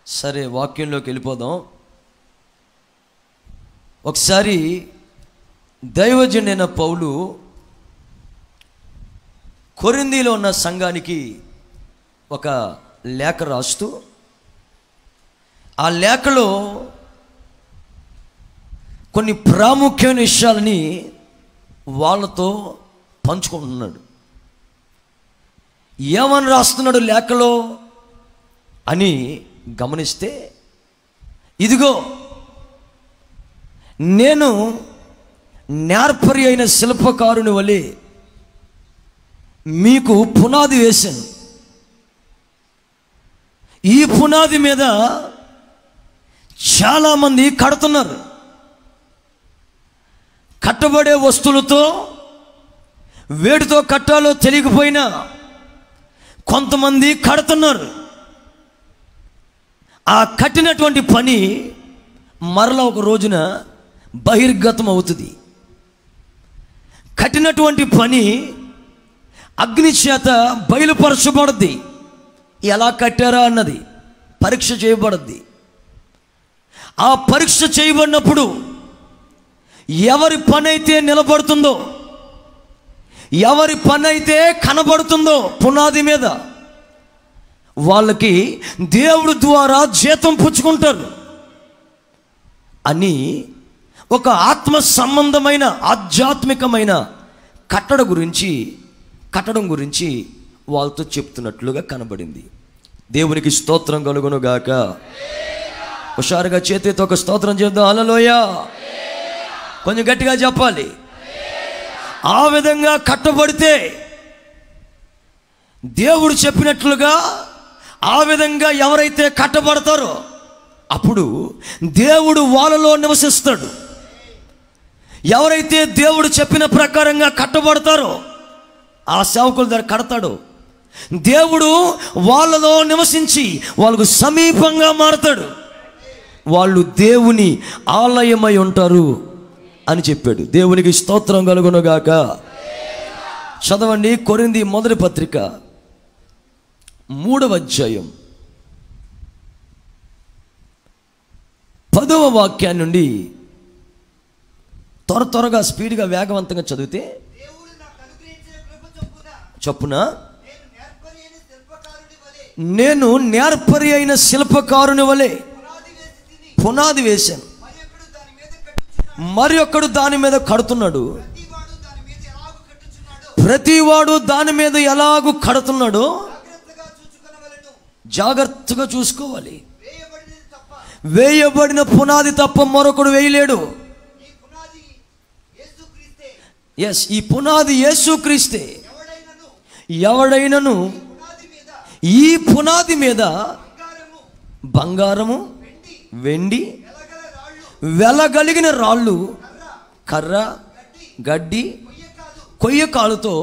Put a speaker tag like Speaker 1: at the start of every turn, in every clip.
Speaker 1: సరే, వాక్యంలోకి వెళ్ళిపోదాం. ఒకసారి దైవజనుడైన పౌలు కొరింథీలో ఉన్న సంఘానికి ఒక లేఖ రాస్తూ, ఆ లేఖలో కొన్ని ప్రాముఖ్యమైన విషయాలని వాళ్ళతో పంచుకుంటున్నాడు. ఏమని రాస్తున్నాడు లేఖలో అని గమనిస్తే, ఇదిగో నేను నేర్పరి అయిన శిల్పకారుని వలె మీకు పునాది వేశాను. ఈ పునాది మీద చాలామంది కడుతున్నారు. కట్టబడే వస్తువులతో వేటితో కట్టాలో తెలియకపోయినా కొంతమంది కడుతున్నారు. ఆ కట్టినటువంటి పని మరలా ఒక రోజున బహిర్గతం అవుతుంది. కట్టినటువంటి పని అగ్ని చేత బయలుపరచబడుద్ది. ఎలా కట్టారా అన్నది పరీక్ష చేయబడుద్ది. ఆ పరీక్ష చేయబడినప్పుడు ఎవరి పని అయితే నిలబడుతుందో, ఎవరి పని అయితే కనబడుతుందో పునాది మీద, వాళ్ళకి దేవుడి ద్వారా జీతం పుచ్చుకుంటారు అని ఒక ఆత్మ సంబంధమైన ఆధ్యాత్మికమైన కట్టడం గురించి వాళ్ళతో చెప్తున్నట్లుగా కనబడింది. దేవునికి స్తోత్రం కలుగును గాక. హుషారుగా చేతితో ఒక స్తోత్రం చేద్దాం. హల్లెలూయా. కొంచెం గట్టిగా చెప్పాలి. ఆ విధంగా కట్టబడితే దేవుడు చెప్పినట్లుగా ఆ విధంగా ఎవరైతే కట్టబడతారో అప్పుడు దేవుడు వాళ్ళలో నివసిస్తాడు. ఎవరైతే దేవుడు చెప్పిన ప్రకారంగా కట్టబడతారో ఆ సేవకుల దగ్గర కడతాడు. దేవుడు వాళ్ళలో నివసించి వాళ్ళకు సమీపంగా మారతాడు. వాళ్ళు దేవుని ఆలయమై ఉంటారు అని చెప్పాడు. దేవునికి స్తోత్రం కలుగును గాక. చదవండి, కొరింథీ మొదటి పత్రిక 3వ అధ్యాయం 10వ వాక్యాన్ని నుండి త్వరగా స్పీడ్గా వేగవంతంగా చదివితే, చొప్పున నేను నేర్పరి అయిన శిల్పకారుని వలె పునాది వేశాను, మరి ఒక్కడు దాని మీద కడుతున్నాడు. ప్రతివాడు దాని మీద ఎలాగూ కడుతున్నాడో జాగ్రత్తగా చూసుకోవాలి. వేయబడిన పునాది తప్ప మరొకడు వేయలేడు. ఎస్, ఈ పునాది యేసుక్రీస్తే. ఎవడైనను ఈ పునాది మీద బంగారము, వెండి, వెలగలిగిన రాళ్ళు, కర్ర, గడ్డి, కొయ్య కాలుతో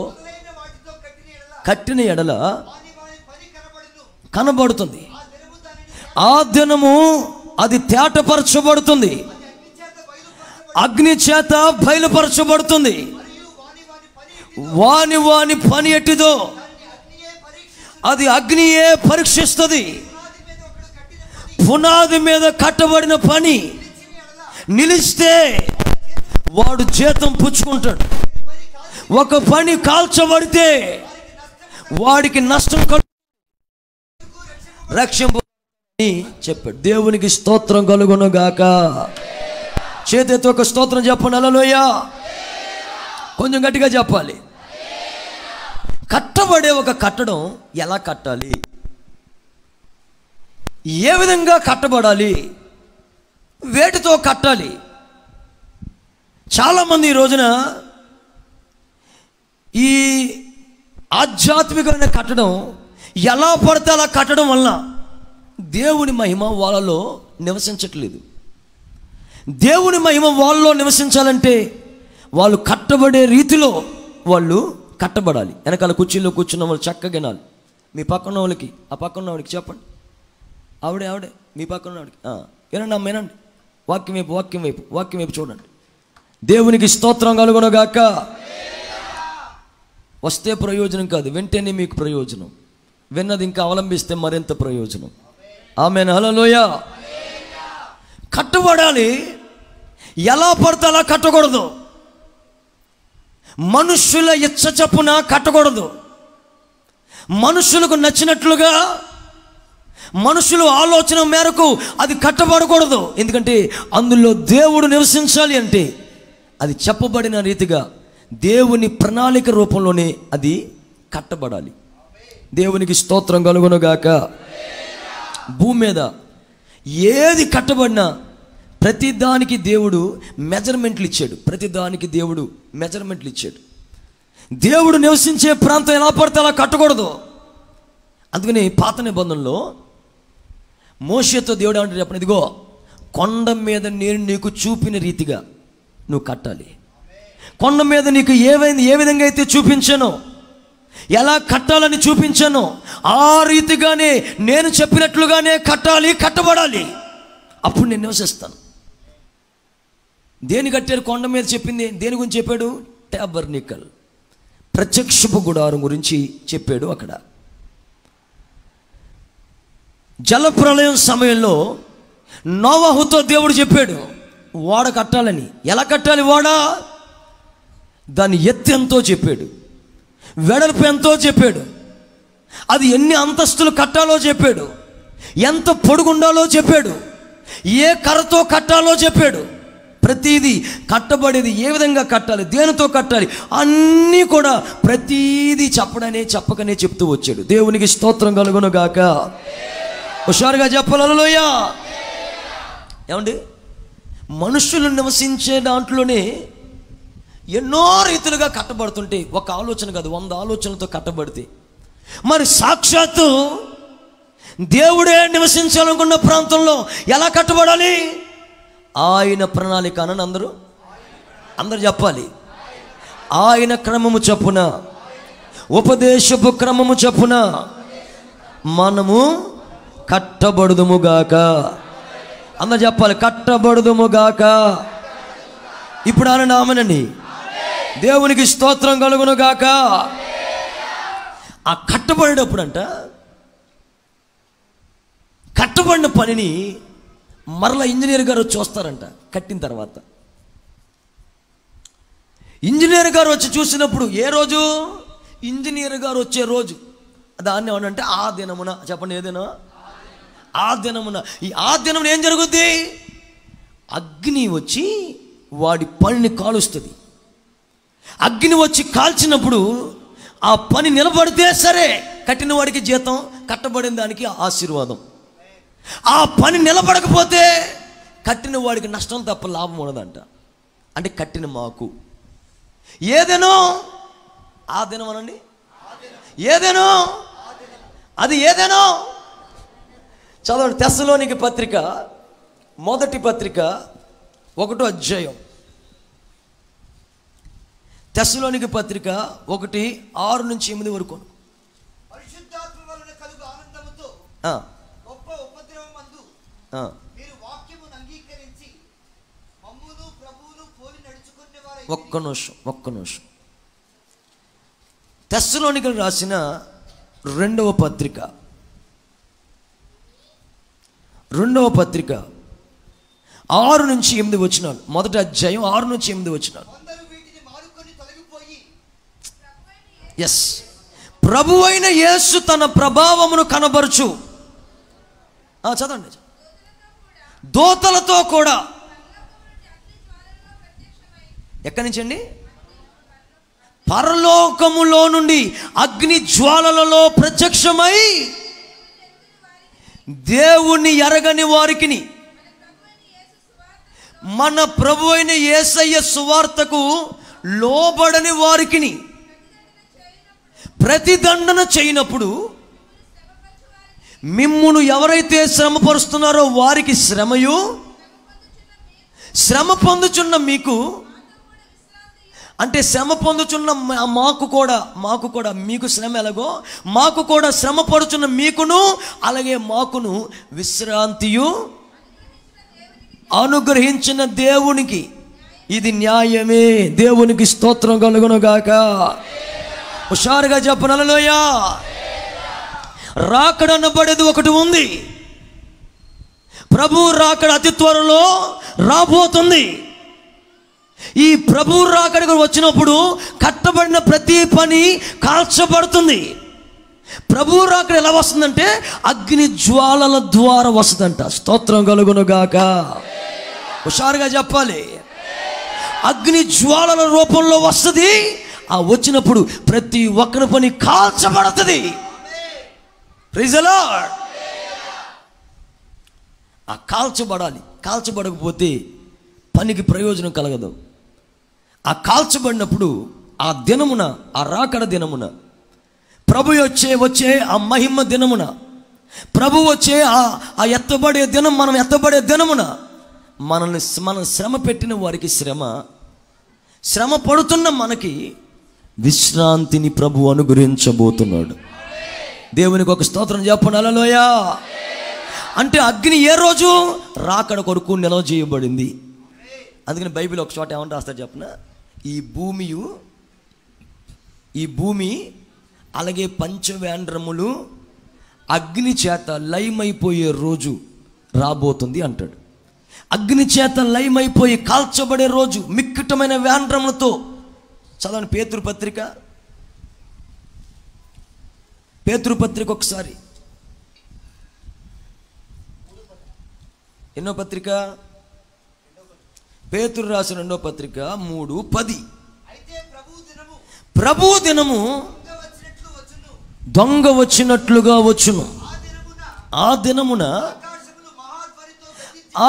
Speaker 1: కట్టిన ఎడల కనబడుతుంది. ఆ దినము అది తేటపరచబడుతుంది, అగ్ని చేత బయలుపరచబడుతుంది. వాని పని ఎట్టిదో అది అగ్నియే పరీక్షిస్తుంది. పునాది మీద కట్టబడిన పని నిలిస్తే వాడు జీతం పుచ్చుకుంటాడు. ఒక పని కాల్చబడితే వాడికి నష్టం రక్షింపు చెప్పాడు. దేవునికి స్తోత్రం కలుగును గాక. చేతితో ఒక స్తోత్రం చెప్పండి. హల్లెలూయా. కొంచెం గట్టిగా చెప్పాలి. కట్టబడే ఒక కట్టడం ఎలా కట్టాలి, ఏ విధంగా కట్టబడాలి, వేటితో కట్టాలి? చాలామంది ఈ రోజున ఈ ఆధ్యాత్మికమైన కట్టడం ఎలా పడితే అలా కట్టడం వలన దేవుని మహిమ వాళ్ళలో నివసించట్లేదు. దేవుని మహిమ వాళ్ళలో నివసించాలంటే వాళ్ళు కట్టబడే రీతిలో వాళ్ళు కట్టబడాలి. వెనకాల కుర్చీలో కూర్చున్న వాళ్ళు చక్కగా వినాలి. మీ పక్కన వాళ్ళకి, ఆ పక్కన వాడికి చెప్పండి. ఆవిడే మీ పక్కన వాడికి వినండి, అమ్మ వినండి. వాక్యం వైపు చూడండి. దేవునికి స్తోత్రం కలుగును గాక. వస్తే ప్రయోజనం కాదు, వింటేనే మీకు ప్రయోజనం. విన్నది ఇంకా అవలంబిస్తే మరింత ప్రయోజనం. ఆమేన్, హల్లెలూయా. కట్టబడాలి. ఎలా పడితే అలా కట్టకూడదు. మనుషుల ఇచ్చ చప్పున కట్టకూడదు. మనుషులకు నచ్చినట్లుగా, మనుషుల ఆలోచన మేరకు అది కట్టబడకూడదు. ఎందుకంటే అందులో దేవుడు నివసించాలి అంటే అది చెప్పబడిన రీతిగా దేవుని ప్రణాళిక రూపంలోనే అది కట్టబడాలి. దేవునికి స్తోత్రం కలుగునుగాక. భూమి మీద ఏది కట్టబడినా ప్రతిదానికి దేవుడు మెజర్మెంట్లు ఇచ్చాడు. ప్రతిదానికి దేవుడు మెజర్మెంట్లు ఇచ్చాడు. దేవుడు నివసించే ప్రాంతం ఎలా పడితే అలా కట్టకూడదు. అందుకని పాత నిబంధనలో మోషేతో దేవుడు అంటే చెప్పండి, ఇదిగో కొండ మీద నేను నీకు చూపిన రీతిగా నువ్వు కట్టాలి. కొండ మీద నీకు ఏ విధంగా అయితే చూపించానో, ఎలా కట్టాలని చూపించానో ఆ రీతిగానే నేను చెప్పినట్లుగానే కట్టాలి, కట్టబడాలి. అప్పుడు నేను నివసిస్తాను. దేని కట్టారు? కొండ మీద చెప్పింది దేని గురించి చెప్పాడు? టాబర్నికల్, ప్రత్యక్షపు గుడారం గురించి చెప్పాడు. అక్కడ జలప్రలయం సమయంలో నోవహుతో దేవుడు చెప్పాడు ఓడ కట్టాలని. ఎలా కట్టాలి ఓడ? దాని ఎత్తు ఎంతో చెప్పాడు, వెడల్పు ఎంతో చెప్పాడు, అది ఎన్ని అంతస్తులు కట్టాలో చెప్పాడు, ఎంత పొడుగుండాలో చెప్పాడు, ఏ కర్రతో కట్టాలో చెప్పాడు. ప్రతిదీ కట్టబడేది ఏ విధంగా కట్టాలి, దేనితో కట్టాలి, అన్నీ కూడా ప్రతీదీ చెప్పకనే చెప్తూ వచ్చాడు. దేవునికి స్తోత్రం కలుగునుగాక. హుషారుగా చెప్పాలి హల్లెలూయా. ఏమండి, మనుషులు నివసించే దాంట్లోనే ఎన్నో రీతులుగా కట్టబడుతుంటే, ఒక ఆలోచన కాదు 100 ఆలోచనలతో కట్టబడితే, మరి సాక్షాత్తు దేవుడే నివసించాలనుకున్న ప్రాంతంలో ఎలా కట్టబడాలి? ఆయన ప్రణాళిక అని అందరూ చెప్పాలి. ఆయన క్రమము చొప్పున, ఉపదేశపు క్రమము చొప్పున మనము కట్టబడుదుముగాక. అందరూ చెప్పాలి, కట్టబడుదుముగాక. ఇప్పుడు ఆయన నామనండి. దేవునికి స్తోత్రం కలుగునుగాక. ఆ కట్టబడేటప్పుడు అంట, కట్టబడిన పనిని మరలా ఇంజనీర్ గారు వచ్చి చూస్తారంట. కట్టిన తర్వాత ఇంజనీర్ గారు వచ్చి చూసినప్పుడు, ఏ రోజు? ఇంజనీర్ గారు వచ్చే రోజు. దాన్ని ఏమనంటే ఆ దినమున, చెప్పండి ఏదైనా ఆ దినమున. ఈ ఆ దినమున ఏం జరుగుద్ది? అగ్ని వచ్చి వాడి పనిని కాలుస్తుంది. అగ్ని వచ్చి కాల్చినప్పుడు ఆ పని నిలబడితే సరే, కట్టిన వాడికి జీతం, కట్టబడిన దానికి ఆశీర్వాదం. ఆ పని నిలబడకపోతే కట్టిన వాడికి నష్టం తప్ప లాభం ఉండదంట. అంటే కట్టిన మాకు ఏదేనో ఆ దినం అనండి, ఏదేనో అది ఏదేనో. చదవండి, తెస్సలోనికి పత్రిక, మొదటి పత్రిక 1వ అధ్యాయం. తెస్సలోనికి పత్రిక 1:6 నుంచి 8 వరకు.
Speaker 2: పరిశుద్ధాత్మ వలన కలుగు ఆనందముతో గొప్ప ఉపద్రవమందు మీరు వాక్యమును అంగీకరించి మమ్మును ప్రభువును పోలి నడుచుకునేవారు.
Speaker 1: ఒక్క నిమిషం. తెస్సలోనికలు రాసిన 2వ పత్రిక 6 నుంచి 8 వచనాలు. మొదటి అధ్యాయం 6 నుంచి 8 వచనాలు. ఎస్, ప్రభువైన యేసు తన ప్రభావమును కనబరుచు, చదవండి, దూతలతో కూడా. ఎక్కడి నుంచి అండి? పరలోకములో నుండి అగ్ని జ్వాలలలో ప్రత్యక్షమై దేవుణ్ణి ఎరగని వారికి, మన ప్రభు అయిన యేసయ్య సువార్తకు లోబడని వారికి ప్రతిదండన చేయనప్పుడు, మిమ్మును ఎవరైతే శ్రమపరుస్తున్నారో వారికి శ్రమయు, శ్రమ పొందుచున్న మీకు, అంటే శ్రమ పొందుచున్న మాకు కూడా మీకు శ్రమ ఎలాగో మాకు కూడా శ్రమ పడుచున్న మీకును అలాగే మాకును విశ్రాంతియు అనుగ్రహించిన దేవునికి ఇది న్యాయమే. దేవునికి స్తోత్రం కలుగునుగాక. హుషారుగా చెప్పను హల్లెలూయా. రాకడనబడేది ఒకటి ఉంది, ప్రభు రాకడ అతి త్వరలో రాబోతుంది. ఈ ప్రభు రాకడ వచ్చినప్పుడు కట్టబడిన ప్రతి పని కాల్చబడుతుంది. ప్రభు రాకడ ఎలా వస్తుందంటే అగ్ని జ్వాలల ద్వారా వస్తుందంట. స్తోత్రం కలుగునుగాక. హుషారుగా చెప్పాలి. అగ్ని జ్వాలల రూపంలో వస్తుంది. ఆ వచ్చినప్పుడు ప్రతి ఒక్కరి పని కాల్చబడుతుంది. Praise the lord. ఆ కాల్చబడాలి. కాల్చబడకపోతే పనికి ప్రయోజనం కలగదు. ఆ కాల్చబడినప్పుడు ఆ దినమున, ఆ రాకడ దినమున, ప్రభు వచ్చే ఆ మహిమ దినమున, ప్రభు వచ్చే ఆ ఎత్తబడే దినం, మనం ఎత్తబడే దినమున మనం శ్రమ పెట్టిన వారికి శ్రమ పడుతున్న మనకి విశ్రాంతిని ప్రభు అనుగ్రహించబోతున్నాడు. దేవునికి ఒక స్తోత్రం చెప్పండి. హల్లెలూయా. అంటే అగ్ని ఏ రోజు? రాకడ కొరకు నిల్వ చేయబడింది. అందుకని బైబిల్ ఒక చోట ఏమంటే రాస్తారు చెప్పిన, ఈ భూమి అలాగే పంచవేంద్రములు అగ్ని చేత లయమైపోయే రోజు రాబోతుంది అంటాడు. అగ్ని చేత లయమైపోయి కాల్చబడే రోజు మిక్కుటమైన వేంద్రములతో. చదవండి పేతురు పత్రిక ఒకసారి. ఎన్నో పత్రిక? పేతురు రాసిన 2వ పత్రిక 3:10. ప్రభు దినము దొంగ వచ్చినట్లుగా వచ్చును. ఆ దినమున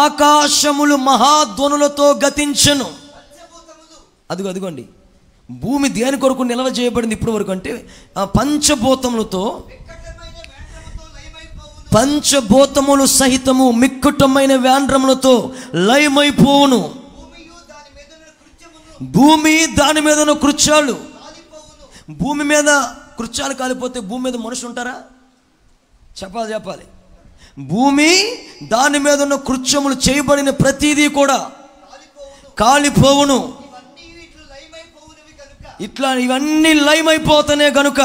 Speaker 1: ఆకాశములు మహాధ్వనులతో గతించెను. అదిగోండి, భూమి దేని కొరకు నిల్వ చేయబడింది ఇప్పటి వరకు అంటే పంచభూతములు సహితము మిక్కుటమైన వేంద్రములతో లయమైపోవును. భూమి దాని మీద కృత్యాలు. భూమి మీద కృత్యాలు కాలిపోతే భూమి మీద మనుషులు ఉంటారా? చెప్పాలి. భూమి దాని మీద ఉన్న కృత్యములు చేయబడిన ప్రతిదీ కూడా కాలిపోవును. ఇట్లా ఇవన్నీ లయమైపోతనే గనుక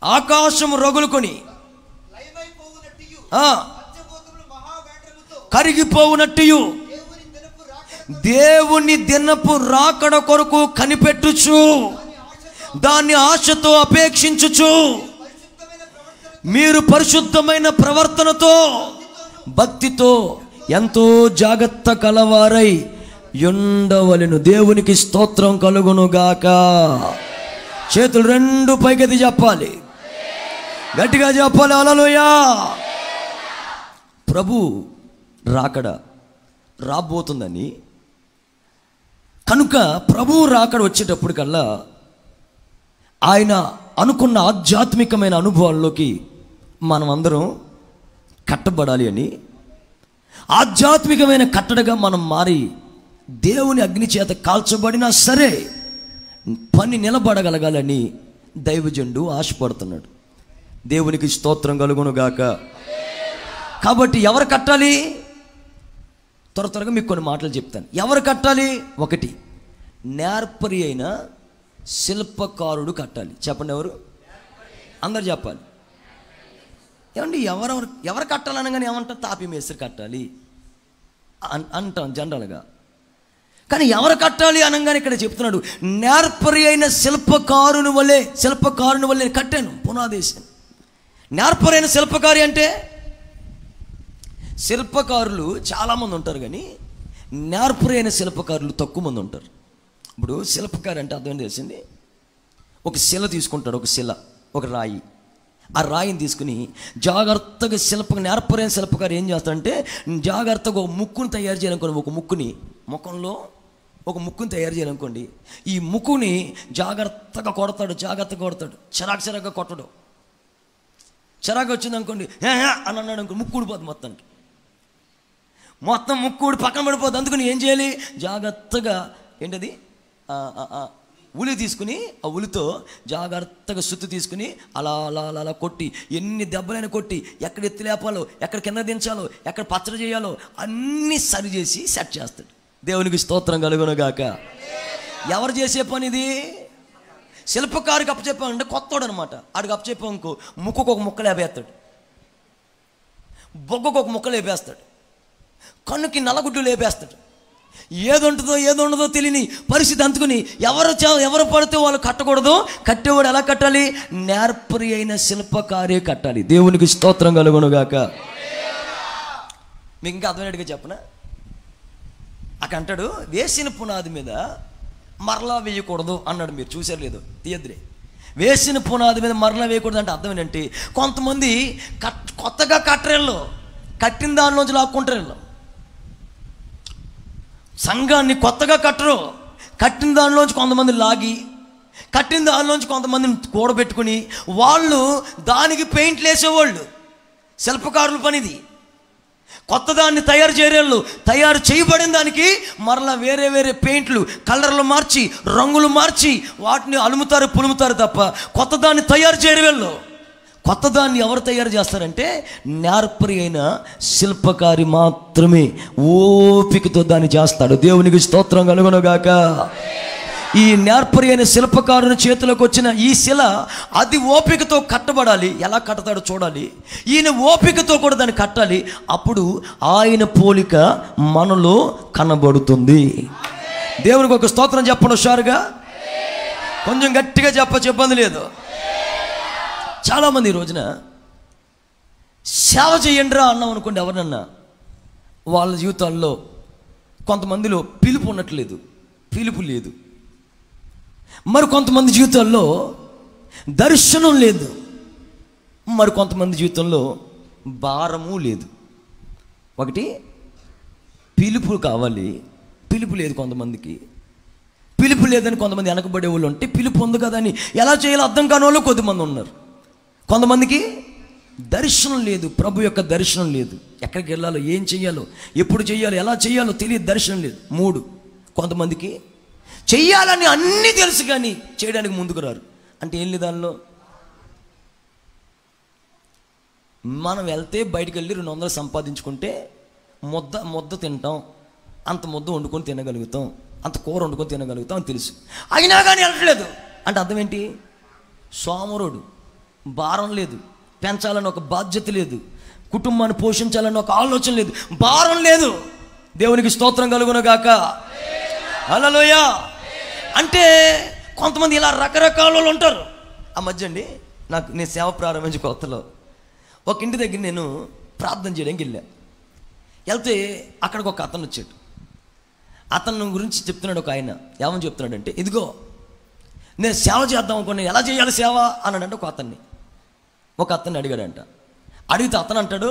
Speaker 1: ఆకాశము రగులుకొని కరిగిపోవునట్టు దేవుని దినపు రాకడ కొరకు కనిపెట్టుచు, దాన్ని ఆశతో అపేక్షించుచు, మీరు పరిశుద్ధమైన ప్రవర్తనతో భక్తితో ఎంతో జాగ్రత్త కలవారై ఉండవలెను. దేవునికి స్తోత్రం కలుగునుగాక. చేతులు 2 పైకెత్తి చెప్పాలి, గట్టిగా చెప్పాలి. హల్లెలూయా. ప్రభు రాకడ రాబోతుందని కనుక ప్రభు రాకడ వచ్చేటప్పటికల్లా ఆయన అనుకున్న ఆధ్యాత్మికమైన అనుభవాల్లోకి మనం అందరం కట్టబడాలి అని, ఆధ్యాత్మికమైన కట్టడగా మనం మారి దేవుని అగ్ని చేత కాల్చబడినా సరే పని నిలబడగలగాలని దైవజనుడు ఆశపడుతున్నాడు. దేవునికి స్తోత్రం కలుగునుగాక. కాబట్టి ఎవరు కట్టాలి? త్వరగా మీకు కొన్ని మాటలు చెప్తాను. ఎవరు కట్టాలి? 1, నేర్పరి అయిన శిల్పకారుడు కట్టాలి. చెప్పండి, ఎవరు? అందరు చెప్పాలి. ఏమండి, ఎవరు కట్టాలనగానే ఏమంటారు? తాపి మేస్త్రి కట్టాలి అంటాం జనరల్గా. కానీ ఎవరు కట్టాలి అనగానే ఇక్కడ చెప్తున్నాడు, నేర్పరి అయిన శిల్పకారుని వల్లే కట్టాను, పునాదేశాను. నేర్పరైన శిల్పకారి అంటే శిల్పకారులు చాలామంది ఉంటారు, కానీ నేర్పరైన శిల్పకారులు తక్కువ మంది ఉంటారు. ఇప్పుడు శిల్పకారి అంటే అర్థం తెలిసింది, ఒక శిల తీసుకుంటాడు, ఒక రాయి. ఆ రాయిని తీసుకుని జాగ్రత్తగా నేర్పరైన శిల్పకారి ఏం చేస్తాడంటే జాగ్రత్తగా ఒక ముక్కుని తయారు చేయాలనుకోండి. ముఖంలో ఒక ముక్కుని తయారు చేయాలనుకోండి, ఈ ముక్కుని జాగ్రత్తగా కొడతాడు. చిరాకుగా కొట్టడు. చిరాకు వచ్చింది అనుకోండి, అని అన్నాడు అనుకో, ముక్కు ఊడిపోద్ది. మొత్తం ముక్కు ఊడి పక్కన పడిపోద్ది. అందుకని ఏం చేయాలి? జాగ్రత్తగా ఏంటది ఉలి తీసుకుని, ఆ ఉలితో జాగ్రత్తగా సుత్తి తీసుకుని అలా అలా అలా అలా కొట్టి, ఎన్ని దెబ్బలైనా కొట్టి, ఎక్కడ ఎత్తి లేపాలో, ఎక్కడ కింద దించాలో, ఎక్కడ పచ్చడి చేయాలో అన్నీ సరి చేసి సెట్ చేస్తాడు. దేవునికి స్తోత్రం కలుగునుగాక. ఎవరు చేసే పని ఇది? శిల్పకారికి అప్పచెప్పామంటే కొత్తోడు అనమాట. ఆడికి అప్పచెప్పామనుకో ముక్కుకు ఒక ముక్క లేపేస్తాడు. బొగ్గకు ఒక ముక్క లేపేస్తాడు, కన్నుకి నల్లగుడ్డు లేపేస్తాడు. ఏదుంటుందో ఏదుండదో తెలియని పరిస్థితి అందుకుని ఎవరు పడితే వాళ్ళు కట్టకూడదు. కట్టేవాడు ఎలా కట్టాలి? నేర్పరి అయిన శిల్పకారే కట్టాలి. దేవునికి స్తోత్రం కలుగునుగాక. మీకు ఇంకా అర్థమైనట్టుగా చెప్పనా? అక్కడ అంటాడు, వేసిన పునాది మీద మరలా వేయకూడదు అన్నాడు. మీరు చూసారు లేదు? తీయద్దురే. వేసిన పునాది మీద మరలా వేయకూడదు అంటే అర్థం ఏంటంటే, కొంతమంది కొత్తగా కట్టరేళ్ళు, కట్టిన దానిలోంచి లాక్కుంటారు. సంఘాన్ని కొత్తగా కట్టరు, కట్టిన దానిలోంచి కొంతమంది లాగి, కట్టిన దానిలోంచి కొంతమందిని కూడబెట్టుకుని వాళ్ళు దానికి పెయింట్లు వేసేవాళ్ళు. శిల్పకారుల పనిది. కొత్త దాన్ని తయారు చేయరేళ్ళు, తయారు చేయబడిన దానికి మరలా వేరే వేరే పెయింట్లు, కలర్లు మార్చి, రంగులు మార్చి వాటిని అలుముతారు, పులుముతారు తప్ప కొత్త దాన్ని తయారు చేయరేళ్ళు. కొత్త దాన్ని ఎవరు తయారు చేస్తారంటే నేర్పరి అయిన శిల్పకారి మాత్రమే ఓపికతో దాన్ని చేస్తాడు. దేవునికి స్తోత్రం కలుగునుగాక. ఈ నేర్పరి అయిన శిల్పకారుని చేతిలోకి వచ్చిన ఈ శిల అది ఓపికతో కట్టబడాలి. ఎలా కట్టతాడో చూడాలి. ఈయన ఓపికతో కూడా దాన్ని కట్టాలి. అప్పుడు ఆయన పోలిక మనలో కనబడుతుంది. దేవునికి ఒక స్తోత్రం చెప్పండి హుషారుగా, కొంచెం గట్టిగా చెప్పంది లేదు. చాలామంది ఈ రోజున సేవ చేయండిరా అన్నాం అనుకోండి, ఎవరినన్నా వాళ్ళ జీవితాల్లో కొంతమందిలో పిలుపు ఉండట్లేదు, పిలుపు లేదు. మరి కొంతమంది జీవితాల్లో దర్శనం లేదు, మరి కొంతమంది జీవితంలో భారము లేదు. ఒకటి పిలుపు కావాలి, పిలుపు లేదు కొంతమందికి. పిలుపు లేదని కొంతమంది వెనకబడే వాళ్ళు ఉంటే, పిలుపు ఉంది కదా అని ఎలా చేయాలో అర్థం కాని వాళ్ళు కొద్దిమంది ఉన్నారు. కొంతమందికి దర్శనం లేదు, ప్రభు యొక్క దర్శనం లేదు. ఎక్కడికి వెళ్ళాలో, ఏం చెయ్యాలో, ఎప్పుడు చెయ్యాలో, ఎలా చెయ్యాలో తెలియదు, దర్శనం లేదు. 3, కొంతమందికి చెయ్యాలని అన్నీ తెలుసు కానీ చేయడానికి ముందుకు రారు. అంటే ఏం లేదు దానిలో. మనం వెళ్తే బయటికి వెళ్ళి 200 సంపాదించుకుంటే ముద్ద తింటాం, అంత ముద్ద వండుకొని తినగలుగుతాం, అంత కూర వండుకొని తినగలుగుతాం అని తెలుసు. అయినా కానీ వెళ్ళట్లేదు అంటే అర్థం ఏంటి? సోమరుడు. భారం లేదు, పెంచాలని ఒక బాధ్యత లేదు, కుటుంబాన్ని పోషించాలని ఒక ఆలోచన లేదు, భారం లేదు. దేవునికి స్తోత్రం కలుగునుగాక. హల్లెలూయా. అంటే కొంతమంది ఇలా రకరకాల వాళ్ళు ఉంటారు. ఆ మధ్య అండి నేను సేవ ప్రారంభించే కొత్తలో ఒక ఇంటి దగ్గర నేను ప్రార్థన చేయడానికి వెళ్తే అక్కడికి ఒక అతను వచ్చాడు. అతను గురించి చెప్తున్నాడు ఒక ఆయన. ఏమని చెప్తున్నాడంటే, ఇదిగో నేను సేవ చేద్దాం అనుకోండి, ఎలా చేయాలి సేవ అన్నాడంటే ఒక అతన్ని అడిగాడంట. అడిగితే అతను అంటాడు,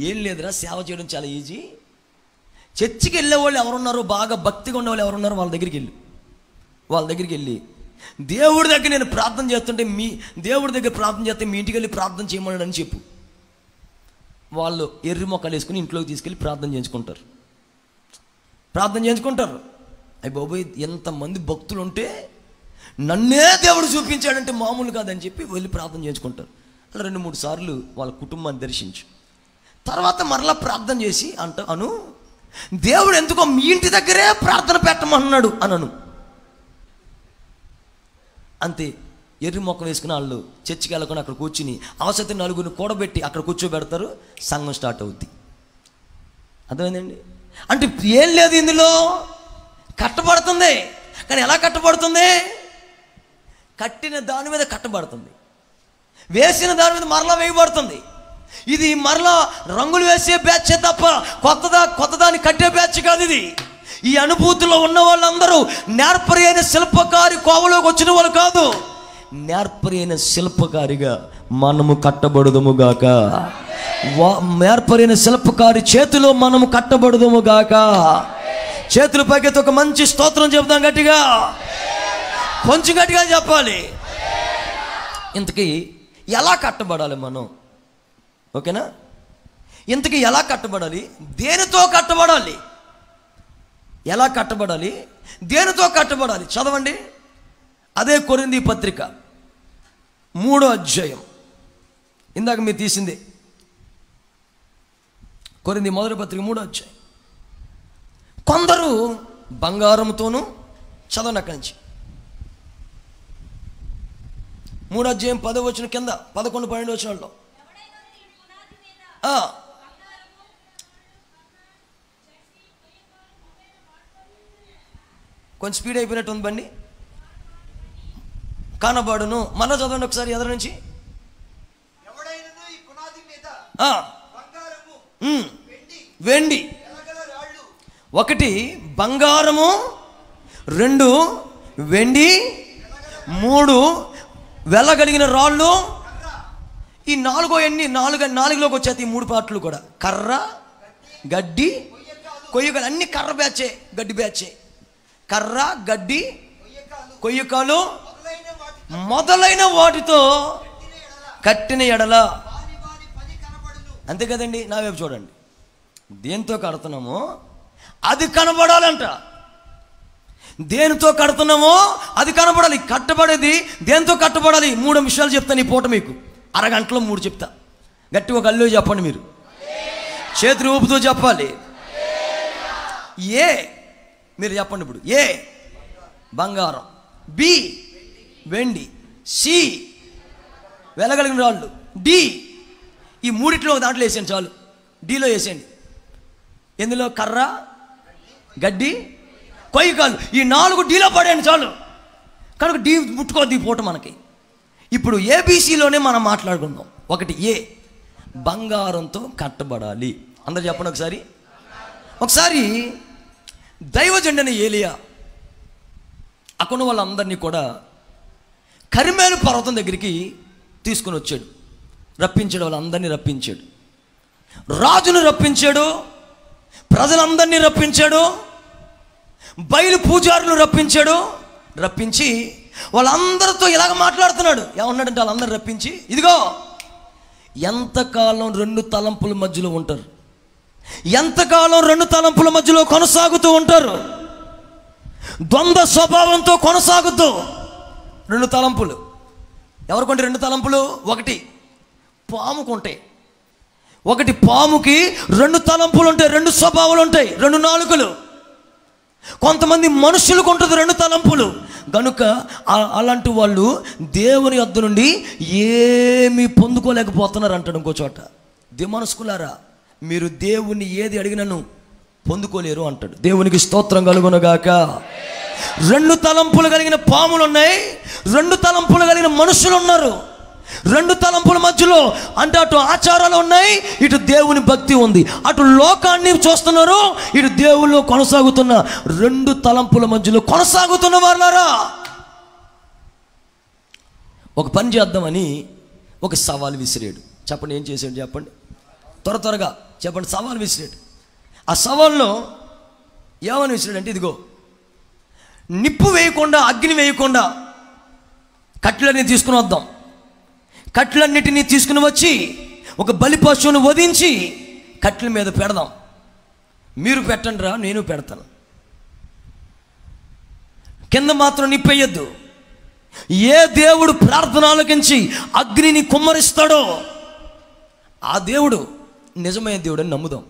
Speaker 1: ఏం లేదురా, సేవ చేయడం చాలా ఈజీ. చర్చికి వెళ్ళే వాళ్ళు ఎవరున్నారో, బాగా భక్తిగా ఉన్న వాళ్ళు ఎవరున్నారో వాళ్ళ దగ్గరికి వెళ్ళి దేవుడి దగ్గర నేను ప్రార్థన చేస్తుంటే, దేవుడి దగ్గర ప్రార్థన చేస్తే మీ ఇంటికి వెళ్ళి ప్రార్థన చేయమన్నాడు అని చెప్పు. వాళ్ళు ఎర్రి మొక్కలు వేసుకుని ఇంట్లోకి తీసుకెళ్ళి ప్రార్థన చేయించుకుంటారు. అయ్యి బాబోయ్, ఎంతమంది భక్తులు ఉంటే నన్నే దేవుడు చూపించాడంటే మామూలు కాదని చెప్పి వెళ్ళి ప్రార్థన చేయించుకుంటారు. అలా 2-3 సార్లు వాళ్ళ కుటుంబాన్ని దర్శించు తర్వాత మరలా ప్రార్థన చేసి అను, దేవుడు ఎందుకో మీ ఇంటి దగ్గరే ప్రార్థన పెట్టమన్నాడు అనను. అంతే. ఎర్రి మొక్క వేసుకుని వాళ్ళు చర్చికి వెళ్ళకుండా అక్కడ కూర్చుని అవసరం 4 కూడబెట్టి అక్కడ కూర్చోబెడతారు, సంఘం స్టార్ట్ అవుద్ది. అర్థమైందండి? అంటే ఏం లేదు ఇందులో, కట్టబడుతుంది. కానీ ఎలా కట్టబడుతుంది? కట్టిన దాని మీద కట్టబడుతుంది, వేసిన దాని మీద మరలా వేయబడుతుంది. ఇది మరలా రంగులు వేసే బ్యాచ్ తప్ప కొత్తదాన్ని కట్టే బ్యాచ్ కాదు ఇది. ఈ అనుభూతిలో ఉన్న వాళ్ళందరూ నేర్పరి అయిన శిల్పకారి కోవలోకి వచ్చిన వాళ్ళు కాదు. నేర్పరి అయిన శిల్పకారిగా మనము కట్టబడుదుముగాక. నేర్పరైన శిల్పకారి చేతిలో మనము కట్టబడుదుముగాక. చేతుల పైకి ఒక మంచి స్తోత్రం చెప్తాం గట్టిగా, కొంచెం గట్టిగా చెప్పాలి. ఇంతకీ ఎలా కట్టబడాలి మనం? ఓకేనా? ఇంతకీ ఎలా కట్టబడాలి? దేనితో కట్టబడాలి? ఎలా కట్టబడాలి? దేనితో కట్టబడాలి? చదవండి. అదే కొరింథీ పత్రిక 3వ అధ్యాయం, ఇందాక మీరు తీసింది కొరింథీ మొదటి పత్రిక 3వ అధ్యాయం. కొందరు బంగారంతోనూ, చదవండి అక్కడి నుంచి 3వ అధ్యాయం 10వ వచనం కింద 11-12 వచనాల్లో కొంచెం స్పీడ్ అయిపోయినట్టు ఉంది బండి. కనబడును. మళ్ళీ చదవండి ఒకసారి ఎదురు నుంచి.
Speaker 2: ఎవడైనను ఈ పునాది మీద బంగారము,
Speaker 1: వెండి,
Speaker 2: వెలగల రాళ్ళు,
Speaker 1: 1 బంగారము, 2 వెండి, 3 వెలగలిగిన రాళ్ళు. ఈ 4 ఎన్ని 4లోకి వచ్చేది ఈ 3 పాటలు కూడా. కర్ర, గడ్డి, కొయ్యకాలు. అన్ని కర్ర బ్యాచే, గడ్డి బ్యాచే. కర్ర, గడ్డి, కొయ్యకాలు మొదలైన వాటితో కట్టిన ఎడల. అంతే కదండి. నా వైపు చూడండి. దేంతో కడుతున్నామో అది కనబడాలంట. దేనితో కడుతున్నామో అది కనబడాలి. కట్టబడేది దేంతో కట్టబడాలి? 3 విషయాలు చెప్తాను ఈ పూట మీకు. అరగంటలో 3 చెప్తా. గట్టిగా ఒక అల్లు చెప్పండి. మీరు చేతులు ఊపుతూ చెప్పాలి. ఏ మీరు చెప్పండి ఇప్పుడు. ఏ బంగారం, బి వెండి, సి వెలగలిగిన రాళ్ళు, డి ఈ 3లో దాంట్లో వేసేయండి చాలు. డిలో వేసేయండి. ఎందులో? కర్ర, గడ్డి, కొయ్యకాలు. ఈ 4 డీలో పడేయండి చాలు. కనుక డి ముట్టుకోద్ది ఈ పూట మనకి. ఇప్పుడు ఏబిసిలోనే మనం మాట్లాడుకుందాం. 1 ఏ బంగారంతో కట్టబడాలి. అందరు చెప్పండి ఒకసారి. ఒకసారి దైవజనుడైన ఏలియా అక్కడ వాళ్ళందరినీ కూడా కరిమేలు పర్వతం దగ్గరికి తీసుకుని వచ్చాడు. రప్పించాడు. వాళ్ళందరినీ రప్పించాడు. రాజును రప్పించాడు. ప్రజలందరినీ రప్పించాడు. బయలు పూజారులు రప్పించాడు. రప్పించి వాళ్ళందరితో ఇలాగ మాట్లాడుతున్నాడు. ఏమన్నాడంటే వాళ్ళందరూ రప్పించి, ఇదిగో ఎంతకాలం 2 తలంపుల మధ్యలో ఉంటారు, ఎంతకాలం 2 తలంపుల మధ్యలో కొనసాగుతూ ఉంటారు, ద్వంద్వ స్వభావంతో కొనసాగుతూ. 2 తలంపులు. ఎవరికంటే 2 తలంపులు? 1 పాముకు ఉంటాయి. 1 పాముకి 2 తలంపులు ఉంటాయి, 2 స్వభావాలు ఉంటాయి, 2 నాలుకలు. కొంతమంది మనుషులకు ఉంటుంది 2 తలంపులు. కనుక అలాంటి వాళ్ళు దేవుని యొద్ద నుండి ఏమీ పొందుకోలేకపోతున్నారు అంటాడు ఇంకో చోట. దేమనస్కులారా, మీరు దేవుణ్ణి ఏది అడిగినను పొందుకోలేరు అంటాడు. దేవునికి స్తోత్రం కలుగునుగాక. 2 తలంపులు కలిగిన పాములు ఉన్నాయి, 2 తలంపులు కలిగిన మనుషులు ఉన్నారు. 2 తలంపుల మధ్యలో అంటే అటు ఆచారాలు ఉన్నాయి, ఇటు దేవుని భక్తి ఉంది. అటు లోకాన్ని చూస్తున్నారు, ఇటు దేవుళ్ళు కొనసాగుతున్న 2 తలంపుల మధ్యలో కొనసాగుతున్న వాళ్ళారా. ఒక పని చేద్దామని ఒక సవాల్ విసిరాడు. చెప్పండి ఏం చేశాడు? చెప్పండి త్వరగా చెప్పండి. సవాల్ విసిరాడు. ఆ సవాల్లో ఏమని విసిరాడు అంటే, ఇదిగో నిప్పు వేయకుండా, అగ్ని వేయకుండా కట్టెలన్నీ తీసుకుని వద్దాం. కట్టెలన్నిటినీ తీసుకుని వచ్చి ఒక బలి పశువును వధించి కట్టెల మీద పెడదాం. మీరు పెట్టండి రా, నేను పెడతాను. కింద మాత్రం నిప్పేయద్దు. ఏ దేవుడు ప్రార్థన ఆలకించి అగ్నిని కుమ్మరిస్తాడో ఆ దేవుడు నిజమైన దేవుడు అని నమ్ముదాం.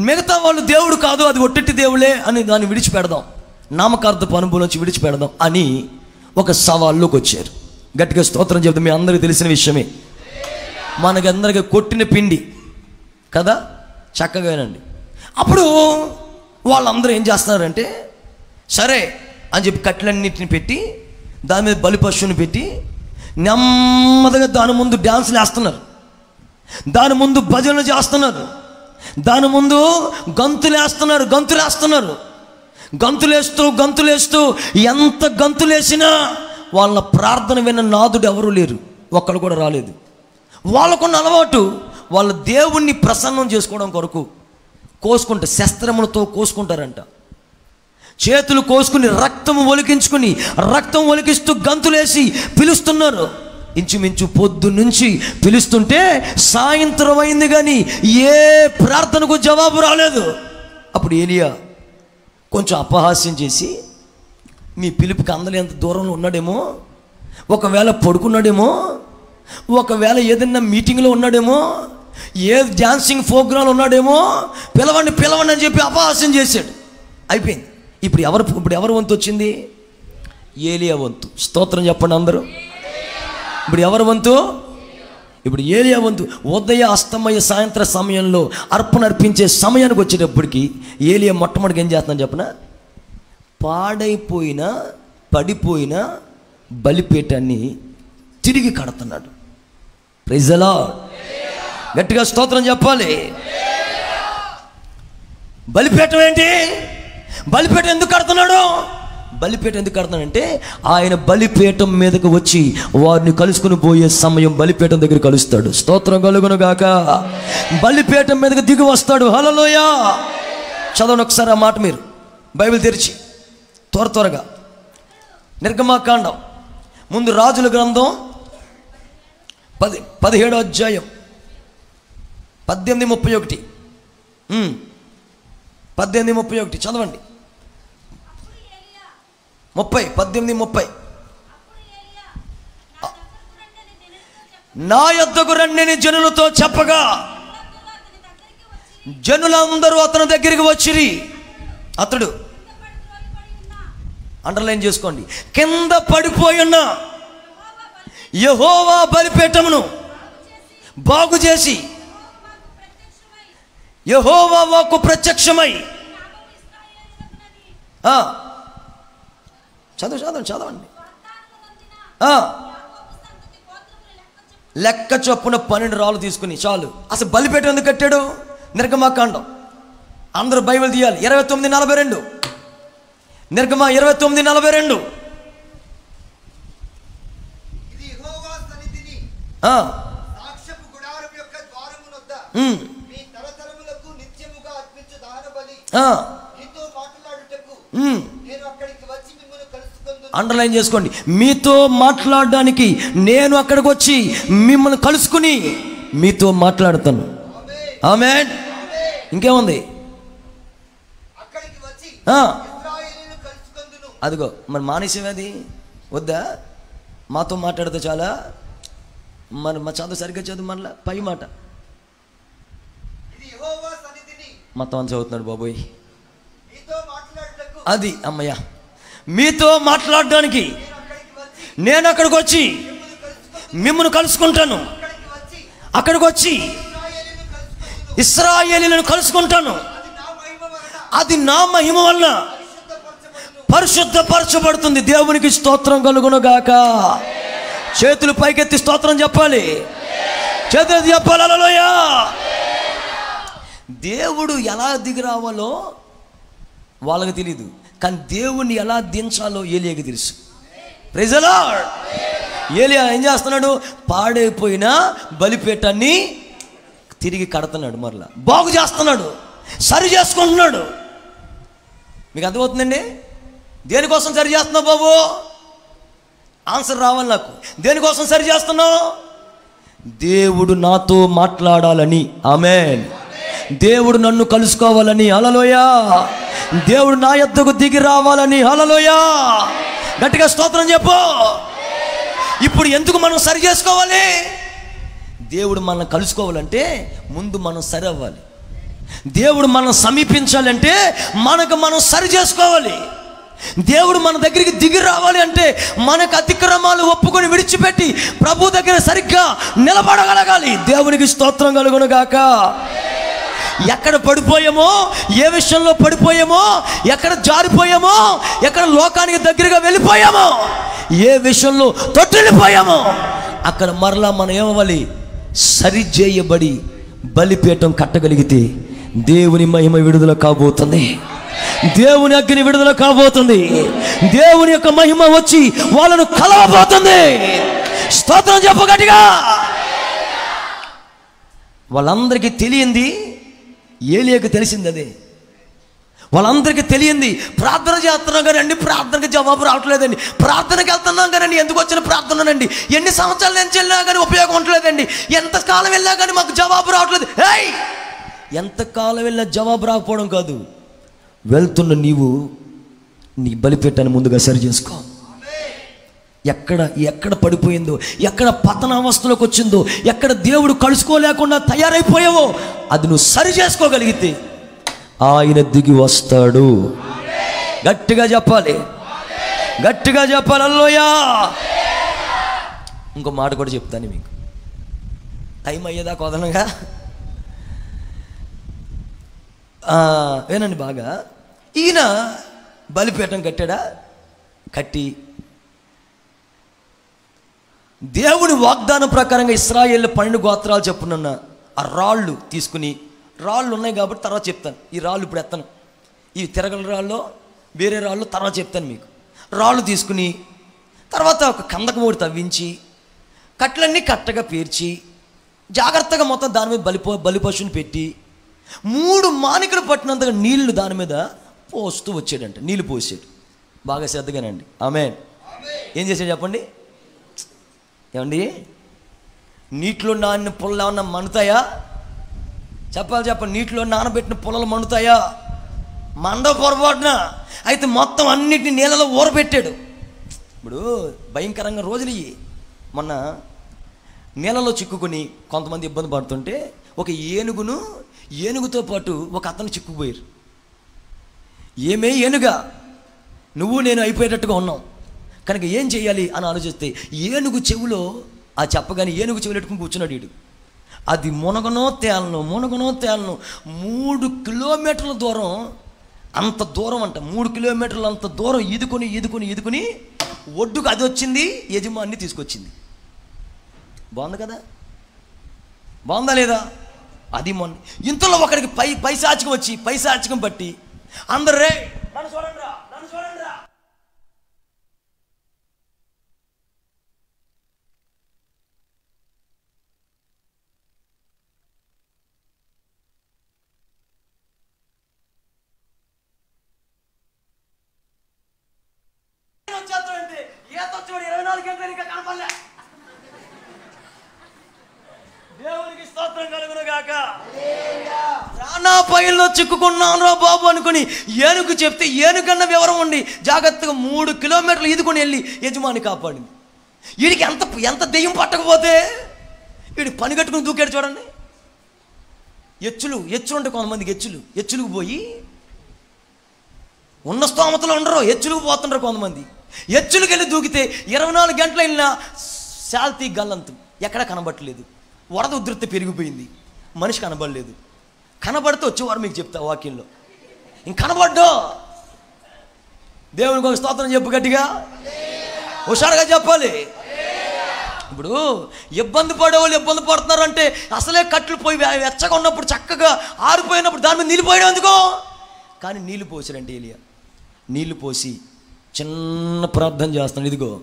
Speaker 1: మిగతా వాళ్ళు దేవుడు కాదు, అది ఒట్టెట్టి దేవులే అని దాన్ని విడిచిపెడదాం, నామకార్థపు అనుభవం నుంచి విడిచిపెడదాం అని ఒక సవాల్లోకి వచ్చారు. గట్టిగా స్తోత్రం చెప్తాం. మీ అందరికీ తెలిసిన విషయమే. మనకందరికీ కొట్టిన పిండి కదా, చక్కగానండి. అప్పుడు వాళ్ళందరూ ఏం చేస్తున్నారంటే, సరే అని చెప్పి కట్టెలన్నింటిని పెట్టి దాని మీద బలి పశువుని పెట్టి నెమ్మదిగా దాని ముందు డ్యాన్సులు వేస్తున్నారు, దాని ముందు భజనలు చేస్తున్నారు, దాని ముందు గంతులేస్తున్నారు. గంతులేస్తూ ఎంత గంతులేసినా వాళ్ళ ప్రార్థన విన్న నాదుడు ఎవరూ లేరు, ఒక్కడు కూడా రాలేదు. వాళ్ళకున్న అలవాటు వాళ్ళ దేవుణ్ణి ప్రసన్నం చేసుకోవడం కొరకు శస్త్రములతో కోసుకుంటారంట. చేతులు కోసుకుని రక్తం ఒలికిస్తూ గంతులేసి పిలుస్తున్నారు. ఇంచుమించు పొద్దు నుంచి పిలుస్తుంటే సాయంత్రం అయింది కానీ ఏ ప్రార్థనకు జవాబు రాలేదు. అప్పుడు ఏలియా కొంచెం అపహాస్యం చేసి, మీ పిలుపుకి అందలేంత దూరంలో ఉన్నాడేమో, ఒకవేళ పడుకున్నాడేమో, ఒకవేళ ఏదైనా మీటింగ్లో ఉన్నాడేమో, ఏ డ్యాన్సింగ్ ప్రోగ్రాంలో ఉన్నాడేమో, పిలవండి అని చెప్పి అపహాస్యం చేశాడు. అయిపోయింది. ఇప్పుడు ఎవరు వంతు వచ్చింది? ఏలియా వంతు. స్తోత్రం చెప్పండి అందరూ. ఇప్పుడు ఎవరు వంతు? ఇప్పుడు ఏలియా వంతు. ఉదయ అస్తమయ సాయంత్ర సమయంలో అర్పణ అర్పించే సమయానికి వచ్చేటప్పటికి ఏలియా మొట్టమొదటిగా ఏం చేస్తున్నాను చెప్పనా? పాడైపోయిన పడిపోయిన బలిపీఠాన్ని తిరిగి కడుతున్నాడు. Praise the Lord. గట్టిగా స్తోత్రం చెప్పాలి. బలిపీఠం ఏంటి? బలిపీఠం ఎందుకు కడుతున్నాడు? బలిపీఠం ఎందుకు కడుతున్నాడంటే ఆయన బలిపీఠం మీదకు వచ్చి వారిని కలుసుకుని పోయే సమయం బలిపీఠం దగ్గర కలుస్తాడు. స్తోత్రం కలుగును గాక. బలిపీఠం మీదకి దిగి వస్తాడు. హల్లెలూయా. చదవండి ఒకసారి ఆ మాట మీరు బైబిల్ తెరిచి త్వరగా. నిర్గమాకాండం ముందు రాజుల గ్రంథం 17వ అధ్యాయం 18:31. 18:31 చదవండి. 18:30. నా యొద్దకు రండి జనులతో చెప్పగా జనులందరూ అతని దగ్గరికి వచ్చిరి. అతడు అండర్లైన్ చేసుకోండి, కింద పడిపోయి ఉన్న యెహోవా బలిపీఠమును బాగు చేసి యెహోవా వాక్కు ప్రత్యక్షమై. చదవండి. లెక్క చొప్పున 12 రాళ్ళు తీసుకుని చాలు. అసలు బలిపీఠం ఎందుకు కట్టాడు? నిర్గమాకాండం అందరూ బైబిల్ తీయాలి. 29:42. నిర్గమ 29:42.
Speaker 2: ఇది యెహోవా సన్నిధిని సాక్ష్యపు గుడారం యొక్క ద్వారమునొద్ద మీ తరతరములకు నిత్యముగా అర్పించు దహనబలి నీతో మాట్లాడుటకు నేను అక్కడికి వచ్చి మిమ్మల్ని కలుసుకొందును.
Speaker 1: అండర్లైన్ చేసుకోండి. మీతో మాట్లాడడానికి నేను అక్కడికి వచ్చి మిమ్మల్ని కలుసుకుని మీతో మాట్లాడతాను. ఆమేన్. ఇంకేముంది?
Speaker 2: అక్కడికి వచ్చి
Speaker 1: అదిగో మరి మానేసేది వద్దా? మాతో మాట్లాడితే చాలా. మరి మా చదువు సరిగ్గా చదువు. మళ్ళా పై మాట మొత్తం అని చదువుతున్నాడు బాబోయ్. అది అమ్మయ్య. మీతో మాట్లాడడానికి నేను అక్కడికి వచ్చి మిమ్మల్ని కలుసుకుంటాను. అక్కడికి వచ్చి ఇశ్రాయేలీయులను కలుసుకుంటాను. అది నా మహిమ వలన పరిశుద్ధపరచబడుతుంది. దేవునికి స్తోత్రం కలుగును గాక. చేతులు పైకెత్తి స్తోత్రం చెప్పాలి. చేతులు చెప్పాలి. హల్లెలూయా. దేవుడు ఎలా దిగి రావాలో వాళ్ళకి తెలియదు, కానీ దేవుణ్ణి ఎలా దించాలో ఏలియాకి తెలుసు. Praise the Lord. ఏలియా ఏం చేస్తున్నాడు? పాడైపోయిన బలిపీఠాన్ని తిరిగి కడుతున్నాడు, మరలా బాగు చేస్తున్నాడు, సరి చేసుకుంటున్నాడు. మీకు అర్థమవుతుందండి? దేనికోసం సరి చేస్తున్నావు బాబు? ఆన్సర్ రావాలి నాకు. దేనికోసం సరి చేస్తున్నావు? దేవుడు నాతో మాట్లాడాలని. ఆమేన్. దేవుడు నన్ను కలుసుకోవాలని. హల్లెలూయా. దేవుడు నా యొద్దకు దిగి రావాలని. హల్లెలూయా. గట్టిగా స్తోత్రం చెప్పు. ఇప్పుడు ఎందుకు మనం సరి చేసుకోవాలి? దేవుడు మనం కలుసుకోవాలంటే ముందు మనం సరి అవ్వాలి. దేవుడు మనం సమీపించాలంటే మనకు మనం సరి చేసుకోవాలి. దేవుడు మన దగ్గరికి దిగి రావాలి అంటే మనకు అతిక్రమాలు ఒప్పుకొని విడిచిపెట్టి ప్రభు దగ్గర సరిగ్గా నిలబడగలగాలి. దేవునికి స్తోత్రం కలుగును గాక. ఎక్కడ పడిపోయామో, ఏ విషయంలో పడిపోయామో, ఎక్కడ జారిపోయామో, ఎక్కడ లోకానికి దగ్గరగా వెళ్ళిపోయామో, ఏ విషయంలో తొట్టిల్లిపోయామో అక్కడ మరలా మనం ఏమవ్వాలి? సరి చేయబడి బలిపీఠం కట్టగలిగితే దేవుని మహిమ విడుదల కాబోతుంది. దేవుని అగ్ని విడుదల కాబోతుంది. దేవుని యొక్క మహిమ వచ్చి వాళ్ళను కలవబోతుంది. స్తోత్రం చెప్పు గట్టిగా. వాళ్ళందరికీ తెలియంది, ఏలియాకి తెలిసింది అదే. వాళ్ళందరికీ తెలియంది, ప్రార్థన చేస్తున్నాం కానండి, ప్రార్థనకి జవాబు రావట్లేదండి. ప్రార్థనకి వెళ్తున్నాం కానండి, ఎందుకు వచ్చిన ప్రార్థననండి, ఎన్ని సంవత్సరాల నుంచి వెళ్ళినా కానీ ఉపయోగం ఉండలేదండి, ఎంతకాలం వెళ్ళినా కానీ మాకు జవాబు రావట్లేదు. ఏయ్, ఎంతకాలం వెళ్ళినా జవాబు రాకపోవడం కాదు, వెళ్తున్న నీవు నీ బలిపీఠాన్ని ముందుగా సరి చేసుకో. ఎక్కడ పడిపోయిందో, ఎక్కడ పతనావస్థలోకి వచ్చిందో, ఎక్కడ దేవుడు కలుసుకోలేకుండా తయారైపోయావో అది నువ్వు సరి చేసుకోగలిగితే ఆయన దిగి వస్తాడు. గట్టిగా చెప్పాలి, గట్టిగా చెప్పాలి. హల్లెలూయా. ఇంకో మాట కూడా చెప్తాను మీకు, టైం అయ్యేదాకా వదలగా. వినండి బాగా. ఈయన బలిపీఠం కట్టాడా? కట్టి దేవుని వాగ్దానం ప్రకారంగా ఇశ్రాయేలు 12 గోత్రాలు చెప్పునున్న ఆ రాళ్ళు తీసుకుని, రాళ్ళు ఉన్నాయి కాబట్టి తర్వాత చెప్తాను, ఈ రాళ్ళు ఇప్పుడు ఎత్తను, ఈ తిరగల రాళ్ళు వేరే రాళ్ళు తర్వాత చెప్తాను మీకు. రాళ్ళు తీసుకుని తర్వాత ఒక కందకం ఒకటి తవ్వించి కట్లన్నీ కట్టగా పేర్చి జాగ్రత్తగా మొత్తం దాని మీద బలి పశువుని పెట్టి 3 మానికలు పట్టినంతగా నీళ్లు దాని మీద పోస్తూ వచ్చాడంట. నీళ్ళు పోసాడు. బాగా శ్రద్ధగానండి. ఆమేన్. ఏం చేశాడు చెప్పండి? ఏమండి, నీటిలో నానిన పుల్లలు ఏమన్నా మండుతాయా? చెప్పండి. నీటిలో నానబెట్టిన పుల్లలు మండుతాయా? మండవ పొరపాటున. అయితే మొత్తం అన్నిటిని నీళ్ళలో ఊరబెట్టాడు. ఇప్పుడు భయంకరంగా రోజులు ఇవి. మొన్న నీళ్ళలో చిక్కుకొని కొంతమంది ఇబ్బంది పడుతుంటే ఒక ఏనుగుతో పాటు ఒక అతను చిక్కుపోయారు. ఏమే ఏనుగా, నువ్వు నేను అయిపోయేటట్టుగా ఉన్నాం, కనుక ఏం చేయాలి అని ఆలోచిస్తే ఏనుగు చెవులో ఆ చెప్పగానే ఏనుగు చెవులు పెట్టుకుని కూర్చున్నాడు వీడు. అది మునగనో తేలను 3 కిలోమీటర్ల దూరం, అంత దూరం అంట, 3 కిలోమీటర్లు అంత దూరం ఈదుకొని ఒడ్డుకు అది వచ్చింది, యజమాన్ని తీసుకొచ్చింది. బాగుంది కదా? బాగుందా లేదా? అది మొన్న ఇంతలో ఒకడికి పైశాచికం బట్టి అందరు రే నన్ను చూడండి రా. వచ్చేస్తాడంటే ఏతొచ్చాడు 24 గంటలు ఇంకా కనపడలే. దేవునికి స్తోత్రం కలుగును గాక. ప్రాణాపాయంలో చిక్కుకున్నాను రా బాబు అనుకుని ఏనుగు చెప్తే ఏనుగన్న వివరం ఉండి జాగ్రత్తగా 3 కిలోమీటర్లు ఈదుకొని వెళ్ళి యజమాని కాపాడింది. వీడికి ఎంత దెయ్యం పట్టకపోతే వీడు పని కట్టుకుని దూకాడు చూడండి. ఎచ్చులు అంటే కొంతమందికి ఎచ్చులకు పోయి ఉన్న స్తోమతలు ఉండరు, ఎచ్చులకు పోతుండ్రు కొంతమంది. ఎచ్చులకు వెళ్ళి దూకితే 24 గంటలు వెళ్ళినా శాల్తీ గల్లంతు ఎక్కడా కనబట్టలేదు. వరద ఉధృతి పెరిగిపోయింది, మనిషి కనబడలేదు. కనబడితే వచ్చేవారు మీకు చెప్తా వాక్యంలో. ఇంక కనబడ్డా దేవునికి ఒక స్తోత్రం చెప్పు గట్టిగా, హుషారుగా చెప్పాలి. ఇప్పుడు ఇబ్బంది పడేవాళ్ళు ఇబ్బంది పడుతున్నారు అంటే అసలే కట్లు పోయి వెచ్చగా ఉన్నప్పుడు చక్కగా ఆరిపోయినప్పుడు దాని మీద నీళ్ళు పోయడం ఎందుకో. కానీ నీళ్ళు పోసారంటే ఏలియా నీళ్ళు పోసి చిన్న ప్రార్థన చేస్తాను. ఇదిగో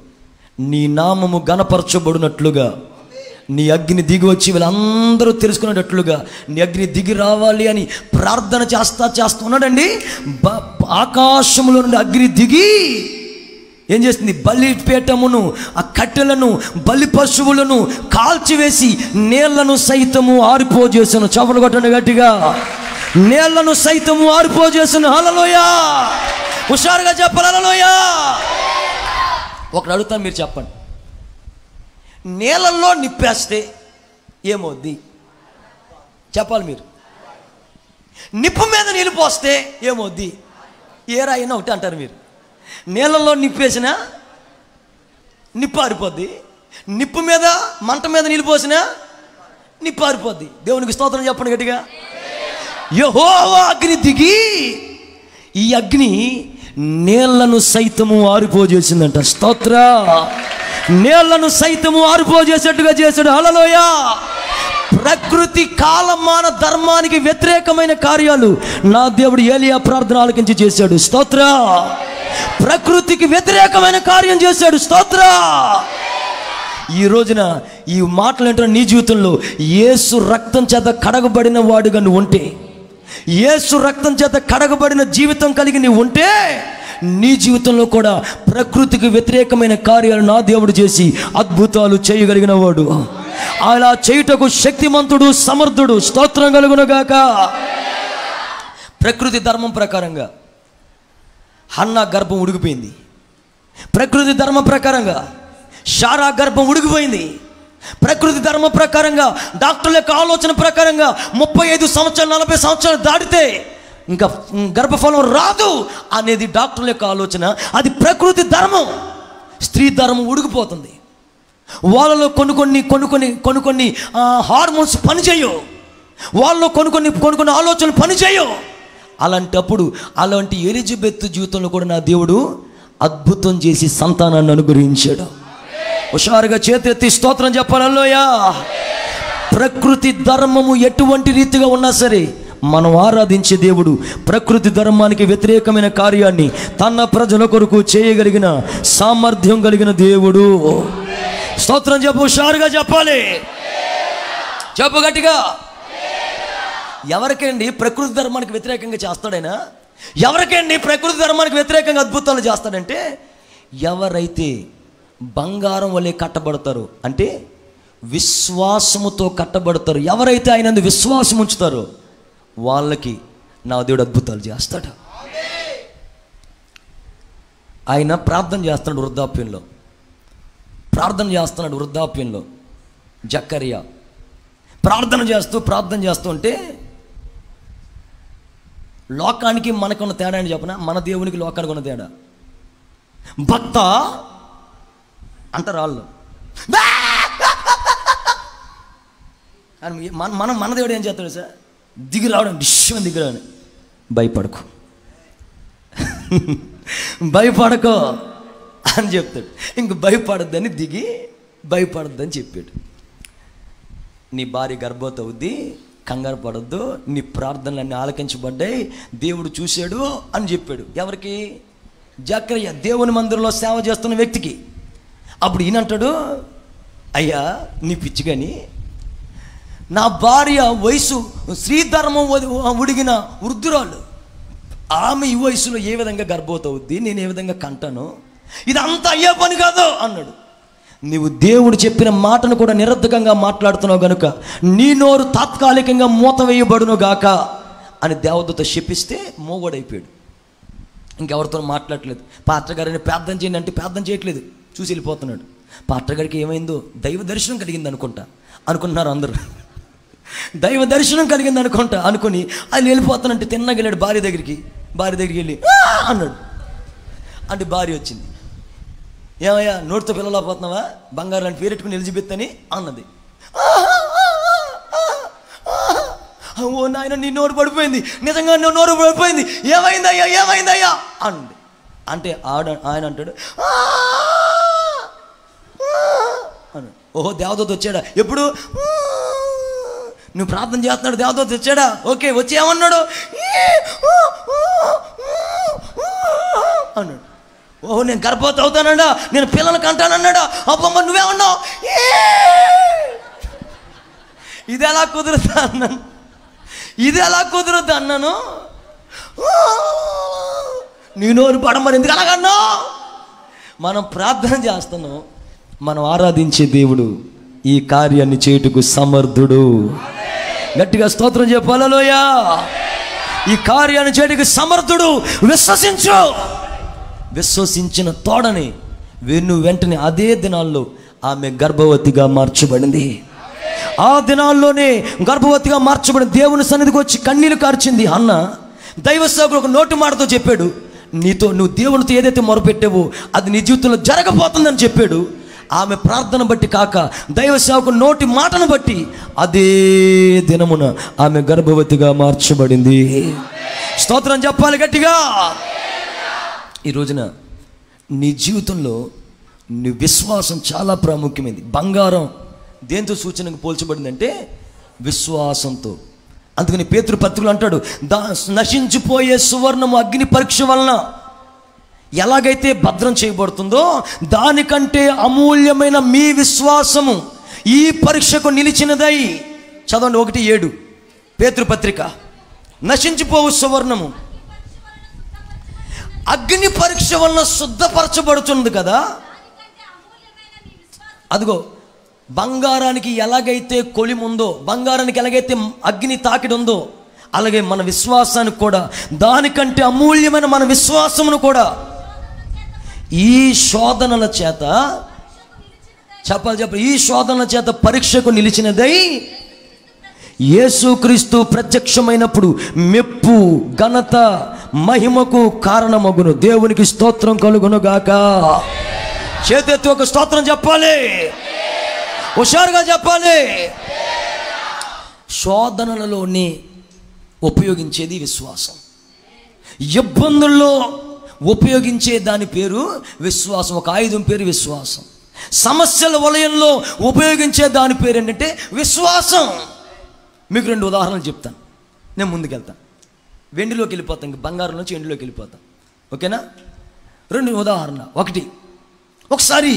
Speaker 1: నీ నామము గణపరచబడినట్లుగా నీ అగ్ని దిగి వచ్చి వీళ్ళందరూ తెలుసుకునేటట్లుగా నీ అగ్ని దిగి రావాలి అని ప్రార్థన చేస్తున్నాడండి. ఆకాశంలో నుండి అగ్ని దిగి ఏం చేస్తుంది? బలిపీఠమును, ఆ కట్టెలను, బలి పశువులను కాల్చివేసి నీళ్లను సైతము ఆరిపోజేసాను. చవలు కొట్టండి గట్టిగా. నీళ్లను సైతము ఆరిపోజేసాను. హల్లెలూయా. హుషారుగా చెప్పాలి. హల్లెలూయా. ఒకటి అడుగుతాను, మీరు చెప్పండి. నీళ్ళల్లో నిప్పేస్తే ఏమవుద్ది? చెప్పాలి మీరు. నిప్పు మీద నీళ్ళు పోస్తే ఏమవుద్ది? ఏ రాయినా ఒకటి అంటారు మీరు. నీళ్ళల్లో నిప్పేసినా నిప్పు ఆరిపోద్ది, నిప్పు మీద మంట మీద నీళ్ళు పోసినా నిప్పు ఆరిపోద్ది. దేవునికి స్తోత్రం చెప్పండి గట్టిగా. యెహోవా అగ్ని దిగి ఈ అగ్ని నీళ్లను సైతము ఆరిపోజేసిందంట. స్తోత్ర. నీళ్లను సైతము ఆరిపోజేసేట్టుగా చేశాడు. హల్లెలూయా. ప్రకృతి కాలమాన ధర్మానికి వ్యతిరేకమైన కార్యాలు నా దేవుడు ఏలియా ప్రార్థన ఆలకించి చేశాడు. స్తోత్ర. ప్రకృతికి వ్యతిరేకమైన కార్యం చేశాడు. స్తోత్ర. ఈ రోజున ఈ మాటలు ఏంటో నీ జీవితంలో యేసు రక్తం చేత కడగబడిన వాడుగా నువ్వు ఉంటే, యేసు రక్తం చేత కడగబడిన జీవితం కలిగి నీవు ఉంటే నీ జీవితంలో కూడా ప్రకృతికి వ్యతిరేకమైన కార్యాలు నా దేవుడు చేసి అద్భుతాలు చేయగలిగిన వాడు. అలా చేయుటకు శక్తిమంతుడు, సమర్థుడు. స్తోత్రం కలుగునుగాక. ప్రకృతి ధర్మం ప్రకారంగా హన్నా గర్భం ఉడికిపోయింది. ప్రకృతి ధర్మం ప్రకారంగా శారా గర్భం ఉడికిపోయింది. ప్రకృతి ధర్మం ప్రకారంగా డాక్టర్ల యొక్క ఆలోచన ప్రకారంగా 35 సంవత్సరాలు 40 సంవత్సరాలు దాటితే ఇంకా గర్భఫలం రాదు అనేది డాక్టర్ల యొక్క ఆలోచన. అది ప్రకృతి ధర్మం. స్త్రీ ధర్మం ఉడికిపోతుంది. వాళ్ళలో కొన్ని హార్మోన్స్ పనిచేయవు, వాళ్ళలో కొన్ని ఆలోచనలు పనిచేయవు. అలాంటి ఎలిజబెత్ జీవితంలో కూడా నా దేవుడు అద్భుతం చేసి సంతానాన్ని అనుగ్రహించాడు. హుషారుగా చేతెత్తి స్తోత్రం చెప్పాలి. హల్లెలూయా. ప్రకృతి ధర్మము ఎటువంటి రీతిగా ఉన్నా సరే మనం ఆరాధించే దేవుడు ప్రకృతి ధర్మానికి వ్యతిరేకమైన కార్యాన్ని తన ప్రజల కొరకు చేయగలిగిన సామర్థ్యం కలిగిన దేవుడు. స్తోత్రం చెప్పు, హుషారుగా చెప్పాలి, చెప్పు గట్టిగా. ఎవరికండి ప్రకృతి ధర్మానికి వ్యతిరేకంగా చేస్తాడైనా? ఎవరికండి ప్రకృతి ధర్మానికి వ్యతిరేకంగా అద్భుతాలు చేస్తాడంటే ఎవరైతే బంగారం వలె కట్టబడతారు, అంటే విశ్వాసముతో కట్టబడతారు, ఎవరైతే ఆయన విశ్వాసం ఉంచుతారో వాళ్ళకి నా దేవుడు అద్భుతాలు చేస్తాడు. ఆయన ప్రార్థన చేస్తున్నాడు వృద్ధాప్యంలో. జకర్యా ప్రార్థన చేస్తూ ఉంటే లోకానికి మనకున్న తేడా అని చెప్పనా? మన దేవునికి లోకానికి ఉన్న తేడా. భక్త అంటారు వాళ్ళు, మన దేవుడు ఏం చేస్తాడు సార్? దిగి రావడం, డిష్యం దిగి రావడం. భయపడకో అని చెప్తాడు. ఇంక భయపడద్దని దిగి భయపడద్దని చెప్పాడు. నీ భార్య గర్భవతి అవుద్ది, కంగారు పడద్దు, నీ ప్రార్థనలన్నీ ఆలకించబడ్డాయి, దేవుడు చూశాడు అని చెప్పాడు. ఎవరికి? జకర్యా, దేవుని మందిరంలో సేవ చేస్తున్న వ్యక్తికి. అప్పుడు ఈయనంటాడు, అయ్యా నీ పిచ్చి కానీ, నా భార్య వయసు శ్రీధర్మం ఉడిగిన వృద్ధురాలు, ఆమె ఈ వయసులో ఏ విధంగా గర్భవతి అవుద్ది, నేను ఏ విధంగా కంటాను, ఇదంతా అయ్యే పని కాదు అన్నాడు. నీవు దేవుడు చెప్పిన మాటను కూడా నిరర్ధకంగా మాట్లాడుతున్నావు కనుక నీ నోరు తాత్కాలికంగా మూత వేయబడును గాక అని దేవదూత శపిస్తే మోగోడైపోయాడు. ఇంకెవరితో మాట్లాడట్లేదు. పాస్టర్ గారిని ప్రార్థన చేయండి అంటే ప్రార్థన చేయట్లేదు, చూసి వెళ్ళిపోతున్నాడు. పాస్టర్ గారికి ఏమైందో దైవ దర్శనం కలిగింది అనుకుంటున్నారు అందరూ. దైవ దర్శనం కలిగింది అనుకుని ఆయన వెళ్ళిపోతానంటే తిన్నగా వెళ్ళాడు భార్య దగ్గరికి వెళ్ళి అన్నాడు. అంటే భార్య వచ్చింది, ఏమయ్యా నోటితో పిల్లలేకపోతున్నావా, బంగారు లాంటి పేరెట్టుకుని ఎలిజబెత్ అని అన్నది. ఓ నాయన నీ నోరు పడిపోయింది, నిజంగా నీ నోరు పడిపోయింది, ఏమైందయ్యా అంది. అంటే ఆయన అంటాడు, ఓహో దేవదూత వచ్చాడా? ఎప్పుడు? నువ్వు ప్రార్థన చేస్తున్నాడు, దేవదూత వచ్చాడా? ఓకే, వచ్చి ఏమన్నాడు అన్నాడు. ఓహో నేను గర్భవతి అవుతానడా, నేను పిల్లలు కంటానన్నాడా? అబ్బమ్మ నువ్వేమన్నావు? ఇది ఎలా కుదురుతా అన్నాను. నీ నోరు పడమని ఎందుకు అలాగన్నా? మనం ప్రార్థన చేస్తున్నాం, మనం ఆరాధించే దేవుడు ఈ కార్యాన్ని చేయుటకు సమర్థుడు. గట్టిగా స్తోత్రం చెప్పాలి. హల్లెలూయా. ఈ కార్యాన్ని చేయుటకు సమర్థుడు. విశ్వసించిన తోడని వెంటనే అదే దినాల్లో ఆమె గర్భవతిగా మార్చబడింది. ఆ దినాల్లోనే గర్భవతిగా మార్చబడి దేవుని సన్నిధికి వచ్చి కన్నీళ్లు కార్చింది అన్న. దైవ సేవకుడు ఒక నోటి మాటతో చెప్పాడు, నువ్వు దేవునితో ఏదైతే మొరపెట్టావో అది నీ జీవితంలో జరగబోతుందని చెప్పాడు. ఆమె ప్రార్థన బట్టి కాక దైవ సేవకుడు నోటి మాటను బట్టి అదే దినమున ఆమె గర్భవతిగా మార్చబడింది. స్తోత్రం చెప్పాలి గట్టిగా. ఈ రోజున నీ జీవితంలో నీ విశ్వాసం చాలా ప్రాముఖ్యమైనది. బంగారం దేంతో సూచనకు పోల్చబడిందంటే విశ్వాసంతో. అందుకని పేతురు పత్రికలో అంటాడు, నశించిపోయే సువర్ణము అగ్ని పరీక్ష వలన ఎలాగైతే భద్రం చేయబడుతుందో దానికంటే అమూల్యమైన మీ విశ్వాసము ఈ పరీక్షకు నిలిచినదై. చదవండి 1:7 పేతురు పత్రిక. నశించిపోవు సువర్ణము అగ్ని పరీక్ష వలన శుద్ధపరచబడుతుంది కదా. అదిగో బంగారానికి ఎలాగైతే కొలిముందో, బంగారానికి ఎలాగైతే అగ్ని తాకిడి ఉందో, అలాగే మన విశ్వాసానికి కూడా దానికంటే అమూల్యమైన మన విశ్వాసమును కూడా ఈ శోధనల చేత ఈ శోధనల చేత పరీక్షకు నిలిచినదై యేసుక్రీస్తు ప్రత్యక్షమైనప్పుడు మెప్పు ఘనత మహిమకు కారణమగును. దేవునికి స్తోత్రం కలుగును గాక. చేతెత్తి ఒక స్తోత్రం చెప్పాలి, హుషారుగా చెప్పాలి. శోధనలలోనే ఉపయోగించేది విశ్వాసం. ఇబ్బందుల్లో ఉపయోగించే దాని పేరు విశ్వాసం. ఒక ఆయుధం పేరు విశ్వాసం. సమస్యల వలయంలో ఉపయోగించే దాని పేరు ఏంటంటే విశ్వాసం. మీకు 2 ఉదాహరణలు చెప్తాను, నేను ముందుకెళ్తాను. వెండిలోకి వెళ్ళిపోతాను, ఇంక బంగారం నుంచి ఎండిలోకి వెళ్ళిపోతాను. ఓకేనా? 2 ఉదాహరణ. ఒకసారి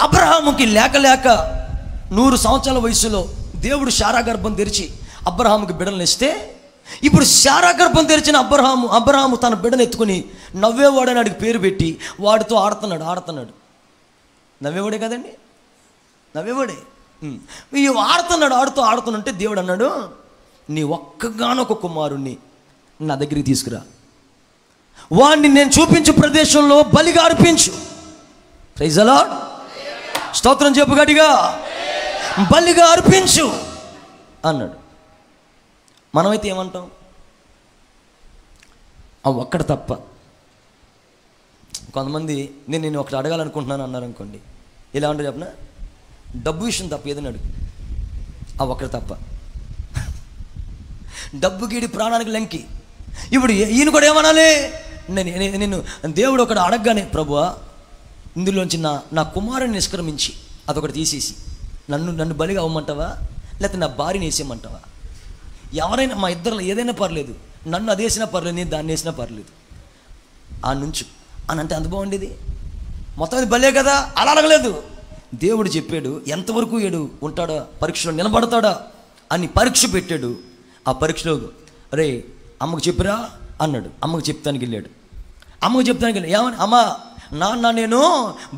Speaker 1: అబ్రహాముకి లేక 100 సంవత్సరాల వయసులో దేవుడు శారా గర్భం తెరిచి అబ్రహాముకి బిడ్డలను ఇస్తే, ఇప్పుడు శారా గర్భం తెరిచిన అబ్రహాము తన బిడ్డను ఎత్తుకుని నవ్వేవాడని వాడికి పేరు పెట్టి వాడితో ఆడుతున్నాడు. నవ్వేవాడే కదండి, నవ్వేవాడే. ఆడుతుంటే దేవుడు అన్నాడు, నీ ఒక్కగానొక కుమారుణ్ణి నా దగ్గరికి తీసుకురా, వాడిని నేను చూపించే ప్రదేశంలో బలిగా అర్పించు. Praise the Lord. స్తోత్రం చెప్పు గట్టిగా. బలిగా అర్పించు అన్నాడు. మనమైతే ఏమంటాం? ఒక్కడ తప్ప. కొంతమంది నేను ఒకటి అడగాలనుకుంటున్నాను అన్నారు అనుకోండి, ఎలా ఉంటుంది చెప్పిన, డబ్బు విషయం తప్ప ఏదైనా అడుగు, ఒక్కడ తప్ప. డబ్బు గీడి ప్రాణానికి లంకి. ఇప్పుడు ఈయన కూడా ఏమనాలి? నేను దేవుడు ఒకటి అడగగానే, ప్రభువా ఇందులోంచి నా కుమారుని నిష్క్రమించి అదొకటి తీసేసి నన్ను బలిగా అవ్వమంటావా, లేకపోతే నా భార్యని వేసేయమంటావా? ఎవరైనా మా ఇద్దరిలో ఏదైనా పర్లేదు, నన్ను అది వేసినా పర్లేదు, నేను దాన్ని వేసినా పర్లేదు, ఆ నుంచు అని అంటే అంత బాగుండేది. మొత్తం అది బలే కదా. అలా అడగలేదు. దేవుడు చెప్పాడు, ఎంతవరకు ఏడు ఉంటాడా, పరీక్షలో నిలబడతాడా అని పరీక్ష పెట్టాడు. ఆ పరీక్షలో అరే అమ్మకు చెప్పిరా అన్నాడు. అమ్మకు చెప్తానికి వెళ్ళాడు. ఏమని, అమ్మ నాన్న నేను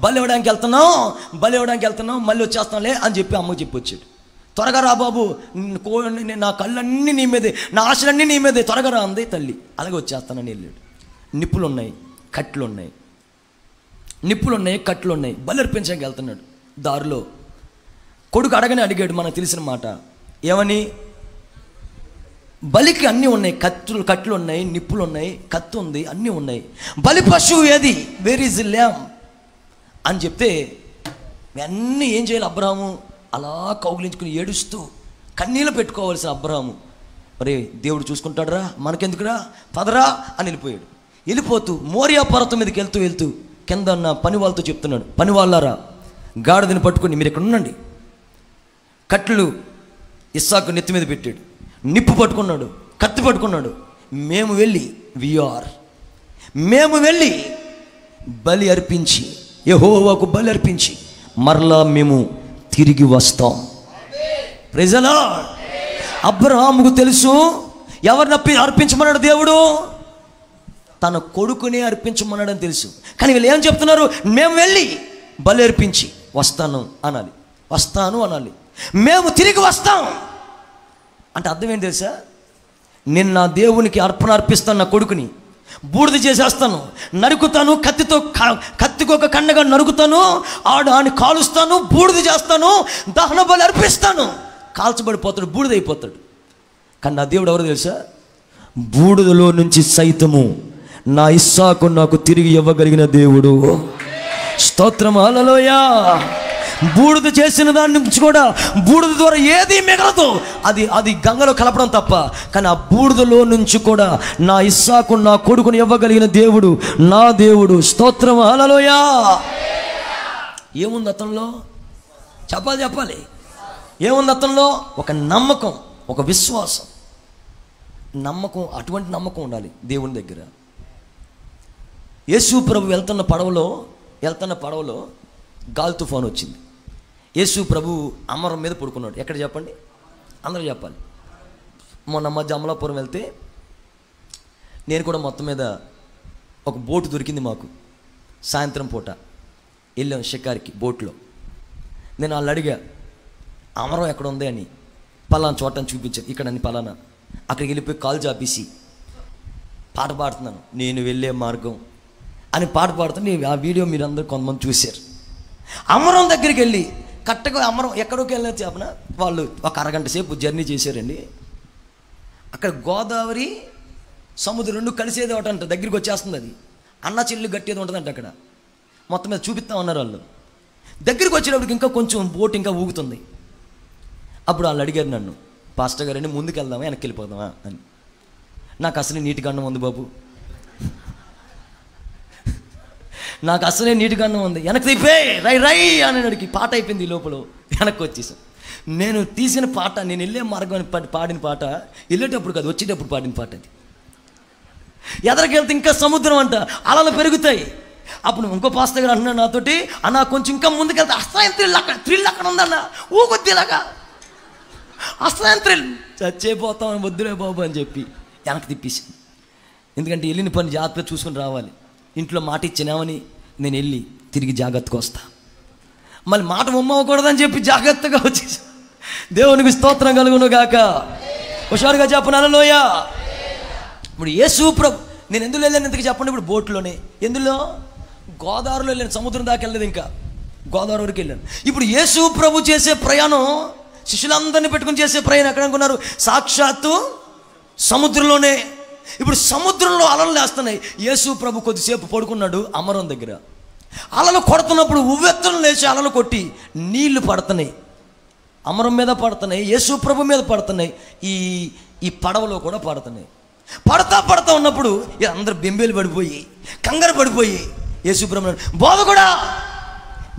Speaker 1: బలి ఇవ్వడానికి వెళ్తున్నాం మళ్ళీ వచ్చేస్తానులే అని చెప్పి అమ్మకు చెప్పి వచ్చాడు. త్వరగా రా బాబు, నా కళ్ళన్నీ నీ మీదే, నా ఆశలన్నీ నీ మీదే, త్వరగా రా అంది తల్లి. అలాగే వచ్చేస్తానని వెళ్ళాడు. నిప్పులు ఉన్నాయి, కట్లు ఉన్నాయి, బలి అర్పించడానికి వెళ్తున్నాడు. దారిలో కొడుకు అడిగాడు, మనకు తెలిసిన మాట ఏమని, బలికి అన్నీ ఉన్నాయి, కట్లు ఉన్నాయి, నిప్పులు ఉన్నాయి, కత్తి ఉంది, అన్నీ ఉన్నాయి, బలి పశువు ఏది, వేర్ ఈజ్ ల్యామ్ అని చెప్తే అన్నీ ఏం చేయాలి? అబ్రహాము అలా కౌగిలించుకుని ఏడుస్తూ కన్నీళ్ళు పెట్టుకోవాల్సిన అబ్రహాము, అరే దేవుడు చూసుకుంటాడురా, మనకెందుకురా, పదరా అని వెళ్ళిపోతూ మోరియా పర్వతం మీదకి వెళ్తూ కింద ఉన్న పని వాళ్ళతో చెప్తున్నాడు, పని వాళ్ళారా గాడిదని పట్టుకుని మీరు ఇక్కడ ఉండండి. కట్లు ఇస్సాకు నెత్తి మీద పెట్టాడు, నిప్పు పట్టుకున్నాడు, కత్తి పట్టుకున్నాడు. మేము వెళ్ళి బలి అర్పించి, యెహోవాకు బలి అర్పించి మరలా మేము తిరిగి వస్తాం. Praise the Lord. అబ్రహాముకు తెలుసు ఎవరిని అర్పించమన్నాడు దేవుడు, తన కొడుకునే అర్పించమన్నాడని తెలుసు. కానీ వీళ్ళు ఏం చెప్తున్నారు, మేము వెళ్ళి బలి అర్పించి వస్తాను అనాలి, మేము తిరిగి వస్తాం అంటే అర్థం ఏంటి తెలుసా? నేను నా దేవునికి అర్పిస్తాను, నా కొడుకుని బూడిద చేసేస్తాను, నరుకుతాను, కత్తికొక కన్నగా నరుకుతాను, ఆని కాలుస్తాను, బూడిద చేస్తాను, దహన బలి అర్పిస్తాను, కాల్చబడిపోతాడు, బూడిదైపోతాడు. కానీ నా దేవుడు ఎవరు తెలుసా? బూడిదలో నుంచి సైతము నా ఇస్సాకు నాకు తిరిగి ఇవ్వగలిగిన దేవుడు. స్తోత్రం, హల్లెలూయా. బూడిద చేసిన దాని నుంచి కూడా బూడిద ద్వారా ఏది మిగలదు, అది గంగలో కలపడం తప్ప. కానీ ఆ బూడిదలో నుంచి కూడా నా ఇస్సాకు నా కొడుకుని ఇవ్వగలిగిన దేవుడు నా దేవుడు. స్తోత్రం, హల్లెలూయా. ఏముంది అతనిలో? చెప్పాలి. ఏముంది అతనిలో? ఒక నమ్మకం, ఒక విశ్వాసం, నమ్మకం. అటువంటి నమ్మకం ఉండాలి దేవుని దగ్గర. యేసు ప్రభు వెళ్తున్న పడవలో గాలి తుఫాను వచ్చింది. యేసు ప్రభు అమరం మీద పడుకున్నాడు. ఎక్కడ చెప్పండి, అందరూ చెప్పాలి. మొన్న మధ్య అమలాపురం వెళ్తే నేను కూడా మొత్తం మీద ఒక బోటు దొరికింది మాకు. సాయంత్రం పూట వెళ్ళాం షికార్కి బోట్లో. నేను వాళ్ళు అడిగా, అమరం ఎక్కడ ఉంది అని. పలానా చోటని చూపించాను, ఇక్కడ అని పలానా. అక్కడికి వెళ్ళిపోయి కాలు చాపేసి పాట పాడుతున్నాను, నేను వెళ్ళే మార్గం అని పాట పాడుతున్నా. ఆ వీడియో మీరు అందరూ కొంతమంది చూశారు. అమరం దగ్గరికి వెళ్ళి కరెక్ట్గా అమరం ఎక్కడికి వెళ్ళినా చెప్పిన వాళ్ళు ఒక అరగంట సేపు జర్నీ చేశారండి. అక్కడ గోదావరి సముద్రం రెండు కలిసేది ఒకటి అంట, దగ్గరికి వచ్చేస్తుంది. అది అన్న చెల్లి గట్టేది ఉంటుందంట. అక్కడ మొత్తం మీద చూపిస్తా ఉన్నారు వాళ్ళు. దగ్గరికి వచ్చేటప్పటికి ఇంకా కొంచెం బోట్ ఇంకా ఊగుతుంది. అప్పుడు వాళ్ళు అడిగారు నన్ను, పాస్టర్ గారు అండి ముందుకు వెళ్దామా వెనక్కి వెళ్ళిపోదామా అని. నాకు అసలే నీటిగా అన్నం ఉంది బాబు, నాకు అసలే నీటిగా అన్నం ఉంది, వెనక్కి తిప్పే రై రై అని అడిగి పాట అయిపోయింది. ఈ లోపల వెనక్కి వచ్చేసాం. నేను తీసిన పాట, నేను వెళ్ళే మార్గం పాడిన పాట, వెళ్ళేటప్పుడు కాదు వచ్చేటప్పుడు పాడిన పాట అది. ఎదరికి వెళ్తే ఇంకా సముద్రం అంట, అలలు పెరుగుతాయి. అప్పుడు ఇంకో పాస్టర్ గారు అంటున్నాడు నాతోటి, అన్న కొంచెం ఇంకా ముందుకెళ్తే అసలైన థ్రిల్ అక్కడ ఉందన్న, ఊగొద్దిలాగా అసలైన థ్రిల్, చచ్చేపోతాం వద్దులే బాబు అని చెప్పి వెనక్కి తిప్పేసి. ఎందుకంటే వెళ్ళిన పని జాగ్రత్తగా చూసుకుని రావాలి. ఇంట్లో మాట ఇచ్చినామని నేను వెళ్ళి తిరిగి జాగ్రత్తగా వస్తా, మళ్ళీ మాట ఉమ్మవకూడదని చెప్పి జాగ్రత్తగా వచ్చేసి. దేవునికి స్తోత్రం కలుగును గాక. హుషారుగా చెప్పను హల్లెలూయా. ఇప్పుడు యేసు ప్రభు, నేను ఎందులో వెళ్ళాను ఎందుకు చెప్పండి. ఇప్పుడు బోట్లోనే, ఎందులో గోదావరిలో వెళ్ళాను, సముద్రం దాకా వెళ్ళలేదు, ఇంకా గోదావరి వరకు వెళ్ళాను. ఇప్పుడు యేసు ప్రభు చేసే ప్రయాణం, శిష్యులందరినీ పెట్టుకుని చేసే ప్రయాణం ఎక్కడ అనుకున్నారు? సాక్షాత్తు సముద్రంలోనే. ఇప్పుడు సముద్రంలో అలలు లేస్తున్నాయి. యేసు ప్రభు కొద్దిసేపు పడుకున్నాడు అమరం దగ్గర. అలలు కొడుతున్నప్పుడు ఉవ్వెత్తున లేచి అలలు కొట్టి నీళ్లు పడుతున్నాయి, అమరం మీద పడుతున్నాయి, యేసు ప్రభు మీద పడుతున్నాయి, ఈ పడవలో కూడా పడుతున్నాయి. పడతా ఉన్నప్పుడు అందరు బెంబేలు పడిపోయి కంగారు పడిపోయి యేసు ప్రభు, బోధ కూడా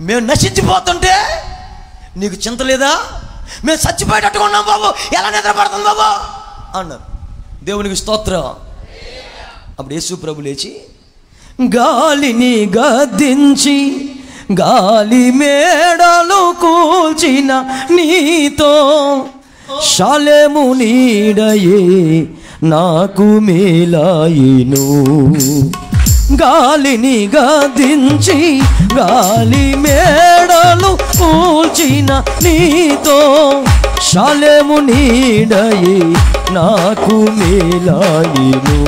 Speaker 1: మేము నశించిపోతుంటే నీకు చింత లేదా? మేము చచ్చిపోయేటట్టుగా ఉన్నాం బాబు, ఎలా నిద్రపడుతుంది బాబు అన్నారు. దేవునికి స్తోత్రం. అప్పుడు యేసు ప్రభు లేచి గాలిని గద్దించి గాలి మేడలు కూల్చిన నీతో షాలెము నీడయే నాకు మేలాయిను. గాలిని గద్దించి గాలి మేడలు కూల్చిన నీతో షాలెము నీడయే నాకు మేలాయిను.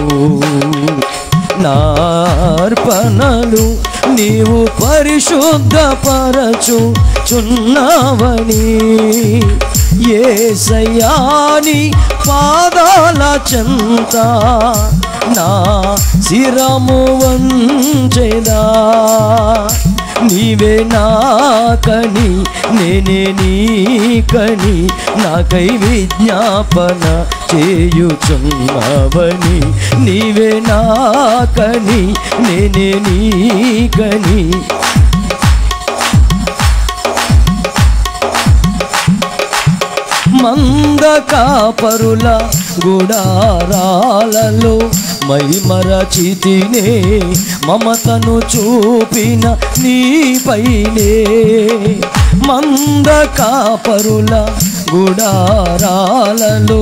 Speaker 1: నార్పణలు నీవు పరిశుద్ధపరచుచున్నావని యేసయ్యాని పాదాల చెంత నా శిరము వంచెదా. నీవే నాకని నేనే నీకని నాకై విజ్ఞాపన చేయుచున్నావని. నీవే నాకని నేనే నీకని మంద కాపరుల గుడారాలలో మైమరచితినే మమతను చూపిన నీపైనే. మంద కాపరుల గుడారాలలో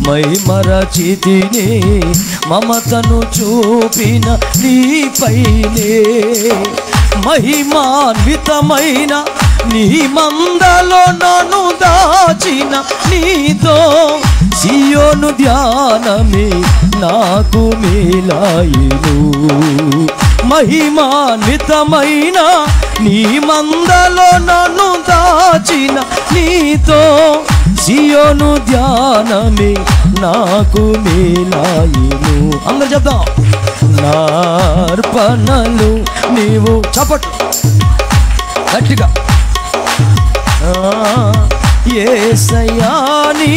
Speaker 1: మైమరచితినే మమతను చూపిన నీపైనే. మహిమాన్వితమైన నీ మందలో నన్ను దాచిన నీతో సియోను ధ్యానమే నాకు మేలాయిను. మహిమాన్వితమైన నీ మందలో నన్ను దాచిన నీతో సియోను ధ్యానమే నాకు మేలాయిను. అందరు చెప్దాం. నార్పణలు నీవు చప్పట్లు గట్టిగా యేసయ్యాని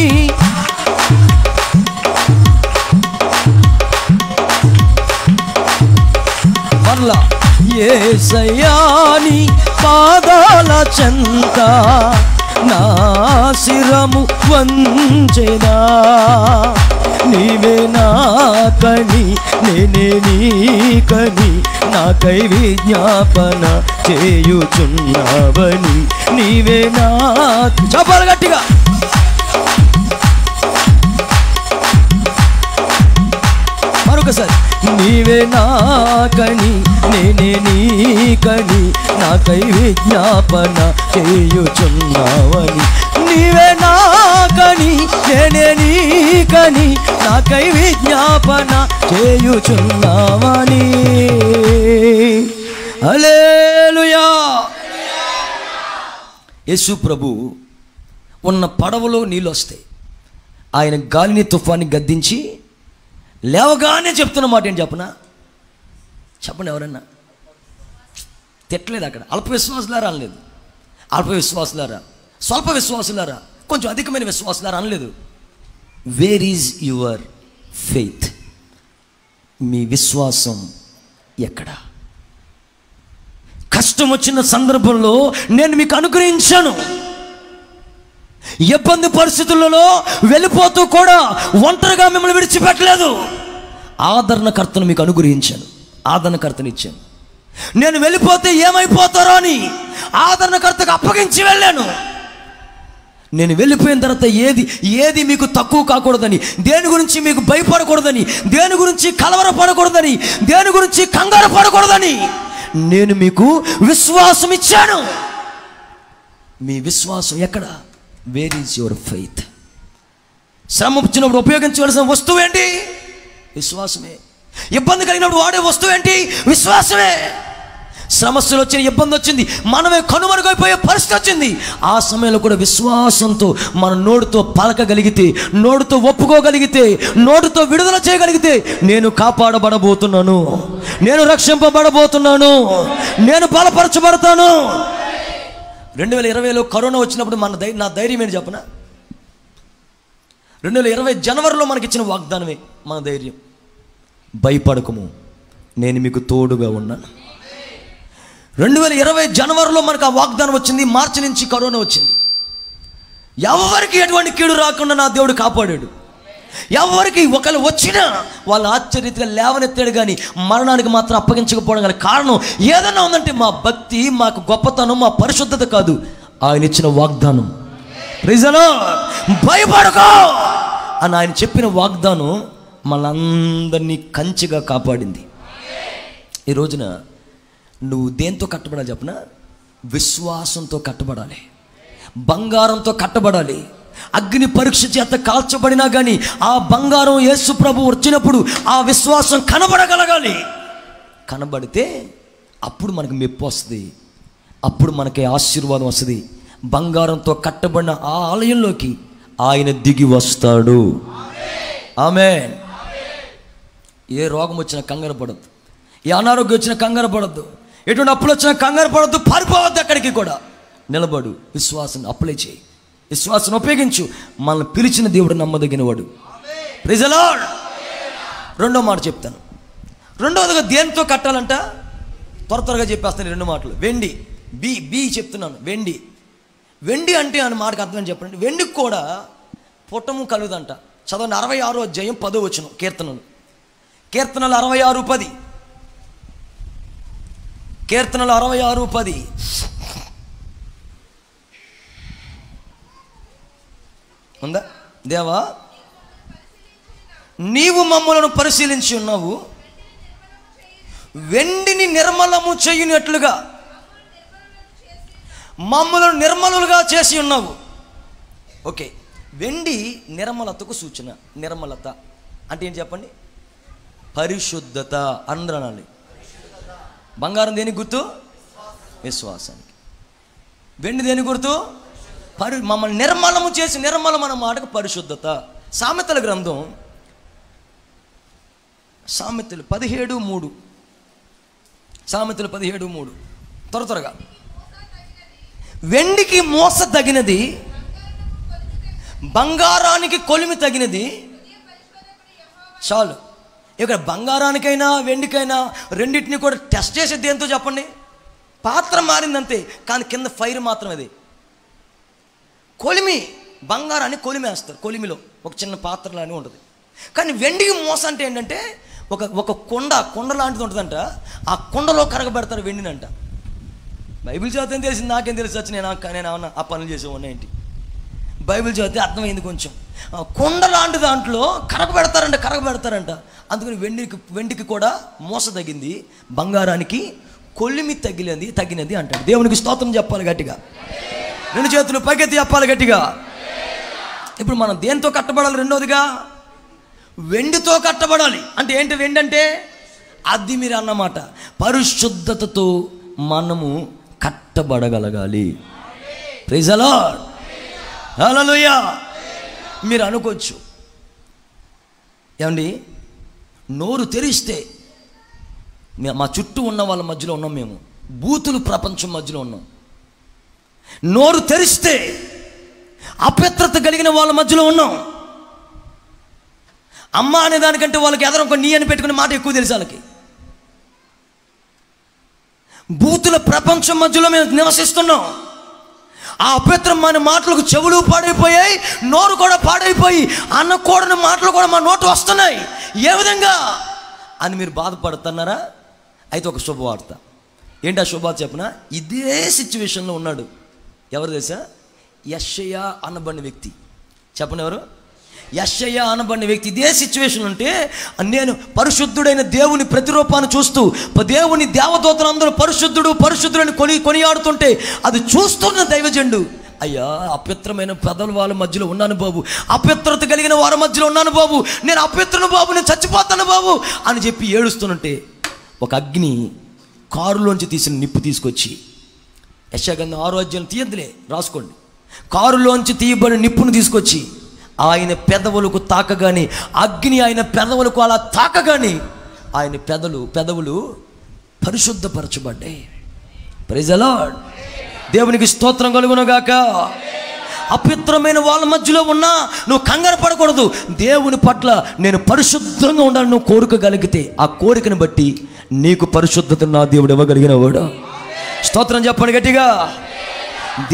Speaker 1: మరలా యేసయ్యాని పాదాల చెంత నా శిరము వంచెదా. నీవే నాకని నేనే నీకని నాకై విజ్ఞాపన చేయుచున్నావని. నీవే నా చపాలు గట్టిగా మరొకసారి. నీవే నాకని నేనే నీకని నాకై విజ్ఞాపన చేయుచున్నావని. నీవే నాకని నేనే నీకని నాకై విజ్ఞాపన చేయుచున్నావని. హల్లెలూయా. యేసు ప్రభు ఉన్న పడవలో నీళ్ళు వస్తాయి. ఆయన గాలిని తుఫాన్ని గద్దించి లేవగానే చెప్తున్న మాట ఏంటి చెప్పనా? చెప్పండి ఎవరన్నా. తిట్టలేదు అక్కడ. అల్ప విశ్వాసులారా అనలేదు. అల్ప విశ్వాసులారా, స్వల్ప విశ్వాసులారా, కొంచెం అధికమైన విశ్వాసులారా అనలేదు. Where is your faith? మీ విశ్వాసం ఎక్కడ? కష్టం వచ్చిన సందర్భంలో నేను మీకు అనుగ్రహించాను. ఇబ్బంది పరిస్థితులలో వెళ్ళిపోతూ కూడా ఒంటరిగా మిమ్మల్ని విడిచిపెట్టలేదు. ఆదరణకర్తను మీకు అనుగ్రహించాను, ఆదరణకర్తనిచ్చాను. నేను వెళ్ళిపోతే ఏమైపోతారో అని ఆదరణకర్తకు అప్పగించి వెళ్ళాను. నేను వెళ్ళిపోయిన తర్వాత ఏది మీకు తక్కువ కాకూడదని, దేని గురించి మీకు భయపడకూడదని, దేని గురించి కలవరపడకూడదని, దేని గురించి కంగారు పడకూడదని నేను మీకు విశ్వాసం ఇచ్చాను. మీ విశ్వాసం ఎక్కడ? Wear is your faith? శ్రమ వచ్చినప్పుడు ఉపయోగించవలసిన వస్తువు ఏంటి? విశ్వాసమే. ఇబ్బంది కలిగినప్పుడు వాడే వస్తువు ఏంటి? విశ్వాసమే. సమస్యలు వచ్చిన, ఇబ్బంది వచ్చింది, మనమే కనుమరుగైపోయే పరిస్థితి వచ్చింది. ఆ సమయంలో కూడా విశ్వాసంతో మన నోటితో పలకగలిగితే, నోటితో ఒప్పుకోగలిగితే, నోటితో విడుదల చేయగలిగితే, నేను కాపాడబడబోతున్నాను, నేను రక్షింపబడబోతున్నాను, నేను బలపరచబడతాను. 2020లో కరోనా వచ్చినప్పుడు నా ధైర్యం ఏంటి చెప్పనా? 2020 జనవరిలో మనకిచ్చిన వాగ్దానమే మన ధైర్యం. భయపడకము, నేను మీకు తోడుగా ఉన్నాను. 2020 జనవరిలో మనకు ఆ వాగ్దానం వచ్చింది. మార్చి నుంచి కరోనా వచ్చింది. ఎవరికి ఎటువంటి కీడు రాకుండా నా దేవుడు కాపాడాడు. ఎవరికి ఒకళ్ళు వచ్చినా వాళ్ళు ఆశ్చర్యతగా లేవనెత్తాడు, కానీ మరణానికి మాత్రం అప్పగించకపోవడం గల కారణం ఏదైనా ఉందంటే మా భక్తి, మాకు గొప్పతనం, మా పరిశుద్ధత కాదు, ఆయన ఇచ్చిన వాగ్దానం. రీజన్ భయపడకో అని ఆయన చెప్పిన వాగ్దానం మనందరినీ కంచిగా కాపాడింది. ఈ రోజున నువ్వు దేంతో కట్టబడాలి చెప్పనా? విశ్వాసంతో కట్టబడాలి, బంగారంతో కట్టబడాలి. అగ్ని పరీక్ష చేత కాల్చబడినా కానీ ఆ బంగారం యేసు ప్రభు వచ్చినప్పుడు ఆ విశ్వాసం కనబడగలగాలి. కనబడితే అప్పుడు మనకు మెప్పు వస్తుంది, అప్పుడు మనకి ఆశీర్వాదం వస్తుంది. బంగారంతో కట్టబడిన ఆ ఆలయంలోకి ఆయన దిగి వస్తాడు. ఆమేన్. ఏ రోగం వచ్చినా కంగారు పడద్దు, ఏ అనారోగ్యం వచ్చినా కంగారు పడద్దు, ఎటువంటి అప్పులు వచ్చినా కంగారు పడద్దు, పారిపోవద్దు. ఎక్కడికి కూడా నిలబడు, విశ్వాసం అప్లై చేయి, విశ్వాసం ఉపయోగించు. మనల్ని పిలిచిన దేవుడు నమ్మదగినవాడు. Praise the Lord. రెండో మాట చెప్తాను. రెండవదిగా దేనితో కట్టాలంట? త్వరగా చెప్పేస్తాను. 2 మాటలు. వెండి. బి చెప్తున్నాను. వెండి అంటే అని మాటకు అర్థం చెప్పండి. వెండికి కూడా పుటము కలుగుదంట. చదవండి 66వ అధ్యాయం 10వ వచనం. కీర్తనలు 66:10. కీర్తనలు 66:10. ఉందా? దేవా, నీవు మమ్మలను పరిశీలించి ఉన్నావు, వెండిని నిర్మలము చేయునట్లుగా మమ్మలను నిర్మలుగా చేసి ఉన్నావు. ఓకే, వెండి నిర్మలతకు సూచన. నిర్మలత అంటే ఏంటి చెప్పండి? పరిశుద్ధత. అందరనాలి. బంగారం దేనికి గుర్తు? విశ్వాసానికి. వెండి దేనికి గుర్తు? మమ్మల్ని నిర్మలము చేసి, నిర్మలం అన్న మాటకు పరిశుద్ధత. సామెతల గ్రంథం, సామెతలు 17:3. సామెతలు 17:3. త్వరగా. వెండికి మోస తగినది, బంగారానికి కొలిమి తగినది. చాలు. ఇక్కడ బంగారానికైనా వెండికైనా రెండింటిని కూడా టెస్ట్ చేసేది దేంతో చెప్పండి? పాత్ర మారిందంతే, కానీ కింద ఫైర్ మాత్రం అది. కొలిమి, బంగారాన్ని కొలిమేస్తారు. కొలిమిలో ఒక చిన్న పాత్రలానే ఉంటుంది. కానీ వెండికి మోస అంటే ఏంటంటే ఒక కొండ లాంటిది ఉంటుందంట. ఆ కొండలో కరగబెడతారు వెండినంట. బైబిల్ చదివితే తెలిసింది, నాకేం తెలిసి వచ్చి నేను ఏమన్నా ఆ పనులు చేసేవాడిని ఏంటి? బైబిల్ చదివితే అర్థమైంది కొంచెం. కొండ లాంటి దాంట్లో కరగబెడతారంట. అందుకని వెండికి కూడా మోస తగింది, బంగారానికి కొలిమి తగినది అంటాడు. దేవునికి స్తోత్రం చెప్పాలి గట్టిగా. 2 చేతులు పైకెత్తి చెప్పాలి గట్టిగా. ఇప్పుడు మనం దేంతో కట్టబడాలి? రెండోదిగా వెండితో కట్టబడాలి. అంటే ఏంటి వెండి అంటే? అది మీరు అన్నమాట. పరిశుద్ధతతో మనము కట్టబడగలగాలి. Praise the Lord. హల్లెలూయా. మీరు అనుకోవచ్చు, ఏమండి నోరు తెరిస్తే మా చుట్టూ ఉన్న వాళ్ళ మధ్యలో ఉన్నాం, మేము బూతులు ప్రపంచం మధ్యలో ఉన్నాం. నోరు తెరిస్తే అపవిత్రత కలిగిన వాళ్ళ మధ్యలో ఉన్నాం. అమ్మ అనే దానికంటే వాళ్ళకి ఎదరం ఒక నీ అని పెట్టుకునే మాట ఎక్కువ తెలుసు వాళ్ళకి. బూతుల ప్రపంచం మధ్యలో మేము నివసిస్తున్నాం. ఆ అపవిత్రమైన మాటలకు చెవులు పాడైపోయాయి, నోరు కూడా పాడైపోయి అనకూడని మాటలు కూడా మా నోటు వస్తున్నాయి. ఏ విధంగా అని మీరు బాధపడుతున్నారా? అయితే ఒక శుభవార్త. ఏంటి ఆ శుభవార్త చెప్పిన? ఇదే సిచ్యువేషన్లో ఉన్నాడు. ఎవరు తెలుసా? యెషయా అనబడిన వ్యక్తి. చెప్పండి ఎవరు? యెషయా అనబడిన వ్యక్తి. ఇదే సిచ్యువేషన్ ఉంటే నేను పరిశుద్ధుడైన దేవుని ప్రతిరూపాన్ని చూస్తూ దేవుని దేవదూతలు అందరూ పరిశుద్ధుడు పరిశుద్ధుడని కొనియాడుతుంటే అది చూస్తున్న దైవజనుడు, అయ్యా అపవిత్రమైన పెదవుల వాళ్ళ మధ్యలో ఉన్నాను బాబు, అపవిత్రత కలిగిన వారి మధ్యలో ఉన్నాను బాబు, నేను అపవిత్రను బాబు, నేను చచ్చిపోతాను బాబు అని చెప్పి ఏడుస్తుంటే ఒక అగ్ని కారులోంచి తీసిన నిప్పు తీసుకొచ్చి, యెషయా గ్రంథం 6వ అధ్యాయం తీయద్దులే, రాసుకోండి. కారులోంచి తీయబడిన నిప్పును తీసుకొచ్చి ఆయన పెదవులకు తాకగాని, అగ్ని ఆయన పెదవులకు అలా తాకగాని ఆయన పెదవులు పరిశుద్ధపరచబడ్డాయి. Praise the lord. దేవునికి స్తోత్రం కలుగునుగాక. అపవిత్రమైన వాళ్ళ మధ్యలో ఉన్నా నువ్వు కంగారు పడకూడదు. దేవుని పట్ల నేను పరిశుద్ధంగా ఉండాలని నువ్వు కోరుకోగలిగితే ఆ కోరికను బట్టి నీకు పరిశుద్ధత నా దేవుడు ఇవ్వగలిగిన వాడు. స్తోత్రం చెప్పండి గట్టిగా.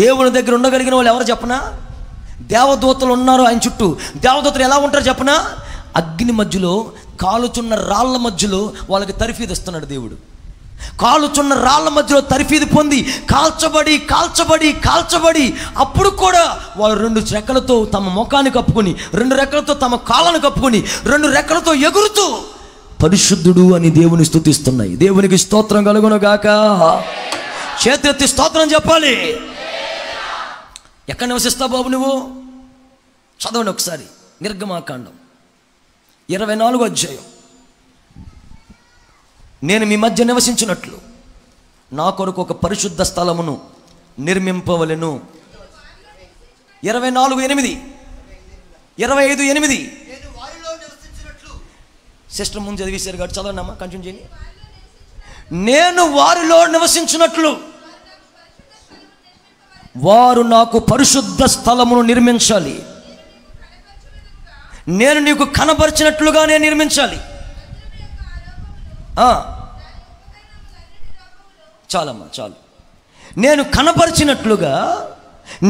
Speaker 1: దేవుని దగ్గర ఉండగలిగిన వాళ్ళు ఎవరు చెప్పనా? దేవదూతలు ఉన్నారు ఆయన చుట్టూ. దేవదూతలు ఎలా ఉంటారు చెప్పనా? అగ్ని మధ్యలో, కాలుచున్న రాళ్ల మధ్యలో వాళ్ళకి తరిఫీదు ఇస్తున్నాడు దేవుడు. కాలుచున్న రాళ్ల మధ్యలో తరిఫీదు పొంది కాల్చబడి కాల్చబడి కాల్చబడి అప్పుడు కూడా వాళ్ళు 2 రెక్కలతో తమ ముఖాన్ని కప్పుకొని, 2 రెక్కలతో తమ కాళ్ళను కప్పుకొని, 2 రెక్కలతో ఎగురుతూ పరిశుద్ధుడు అని దేవుని స్తుతిస్తున్నాయి. దేవునికి స్తోత్రం కలుగునుగాక. చేతెత్తి స్తోత్రం చెప్పాలి. ఎక్కడ నివసిస్తావు బాబు నువ్వు? చదవండి ఒకసారి నిర్గమాకాండం 24వ అధ్యాయం. నేను మీ మధ్య నివసించినట్లు నా కొరకు ఒక పరిశుద్ధ స్థలమును నిర్మింపవలెను. 24:8, 25:8. సిస్టర్ ముందు చదివేశారు కాబట్టి చదవండి అమ్మా, కంటిన్యూ చేయండి. నేను వారిలో నివసించినట్లు వారు నాకు పరిశుద్ధ స్థలమును నిర్మించాలి. నేను నీకు కనబరిచినట్లుగా నేను నిర్మించాలి. చాలమ్మా చాలు. నేను కనబరిచినట్లుగా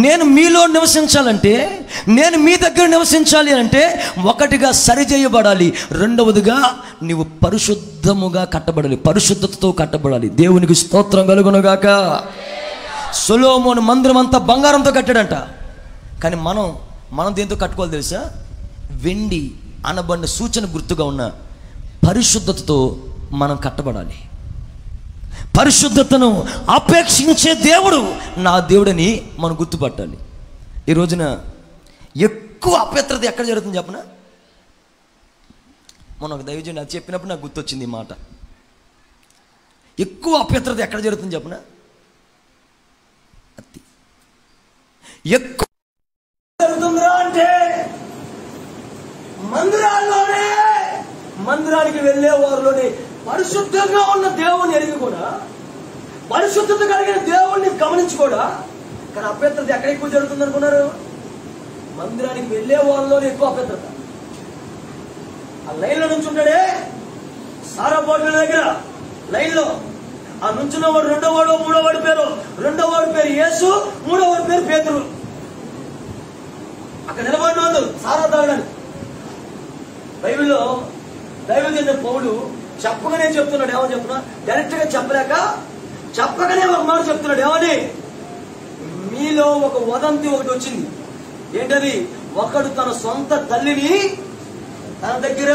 Speaker 1: నేను మీలో నివసించాలంటే, నేను మీ దగ్గర నివసించాలి అంటే ఒకటిగా సరిచేయబడాలి, రెండవదిగా నీవు పరిశుద్ధముగా కట్టబడాలి, పరిశుద్ధతతో కట్టబడాలి. దేవునికి స్తోత్రం కలుగునుగాక. సొలొమోను మందిరం అంతా బంగారంతో కట్టాడంట. కానీ మనం దేంతో కట్టుకోవాలి తెలుసా? వెండి అనబడిన సూచన గుర్తుగా ఉన్న పరిశుద్ధతతో మనం కట్టబడాలి. పరిశుద్ధతను అపేక్షించే దేవుడు నా దేవుడని మనం గుర్తుపట్టాలి. ఈ రోజున ఎక్కువ అపవిత్రత ఎక్కడ జరుగుతుంది చెప్పనా? మొన్న ఒక దైవజనుడు అది చెప్పినప్పుడు నాకు గుర్తొచ్చింది ఈ మాట. ఎక్కువ అపవిత్రత ఎక్కడ జరుగుతుంది చెప్పనా? అతి ఎక్కువ జరుగుతుందిరా అంటే మందిరాల్లోనే, మందిరానికి వెళ్ళే వారిలోనే పరిశుద్ధంగా ఉన్న దేవుని ఎరిగి కూడా, పరిశుద్ధత కలిగిన దేవుణ్ణి గమనించి కూడా, కానీ అపవిత్రత ఎక్కడ ఎక్కువ జరుగుతుంది అనుకున్నారు? మందిరానికి వెళ్ళే వాళ్ళలోనే ఎక్కువ అపవిత్రత. ఆ లైన్లో నుంచి ఉంటాడే సారా బాటిల్ దగ్గర లైన్లో, ఆ నుంచున్న వాడు 2వ వాడు 3వ వాడి పేరు, 2వ వాడి పేరు యేసు, 3వ వాడి పేరు పేతురు. అక్కడ నిలబడిన వాళ్ళు సారా తాగడానికి. బైబిల్లో దైవజనుడు పౌలు చెప్పగానే చెప్తున్నాడు. ఏమని చెప్తున్నా? డైరెక్ట్ గా చెప్పగానే ఒక మాట చెప్తున్నాడు. ఏమని? మీలో ఒక వదంతి ఒకటి వచ్చింది. ఏంటది? ఒకడు తన సొంత తల్లిని తన దగ్గర,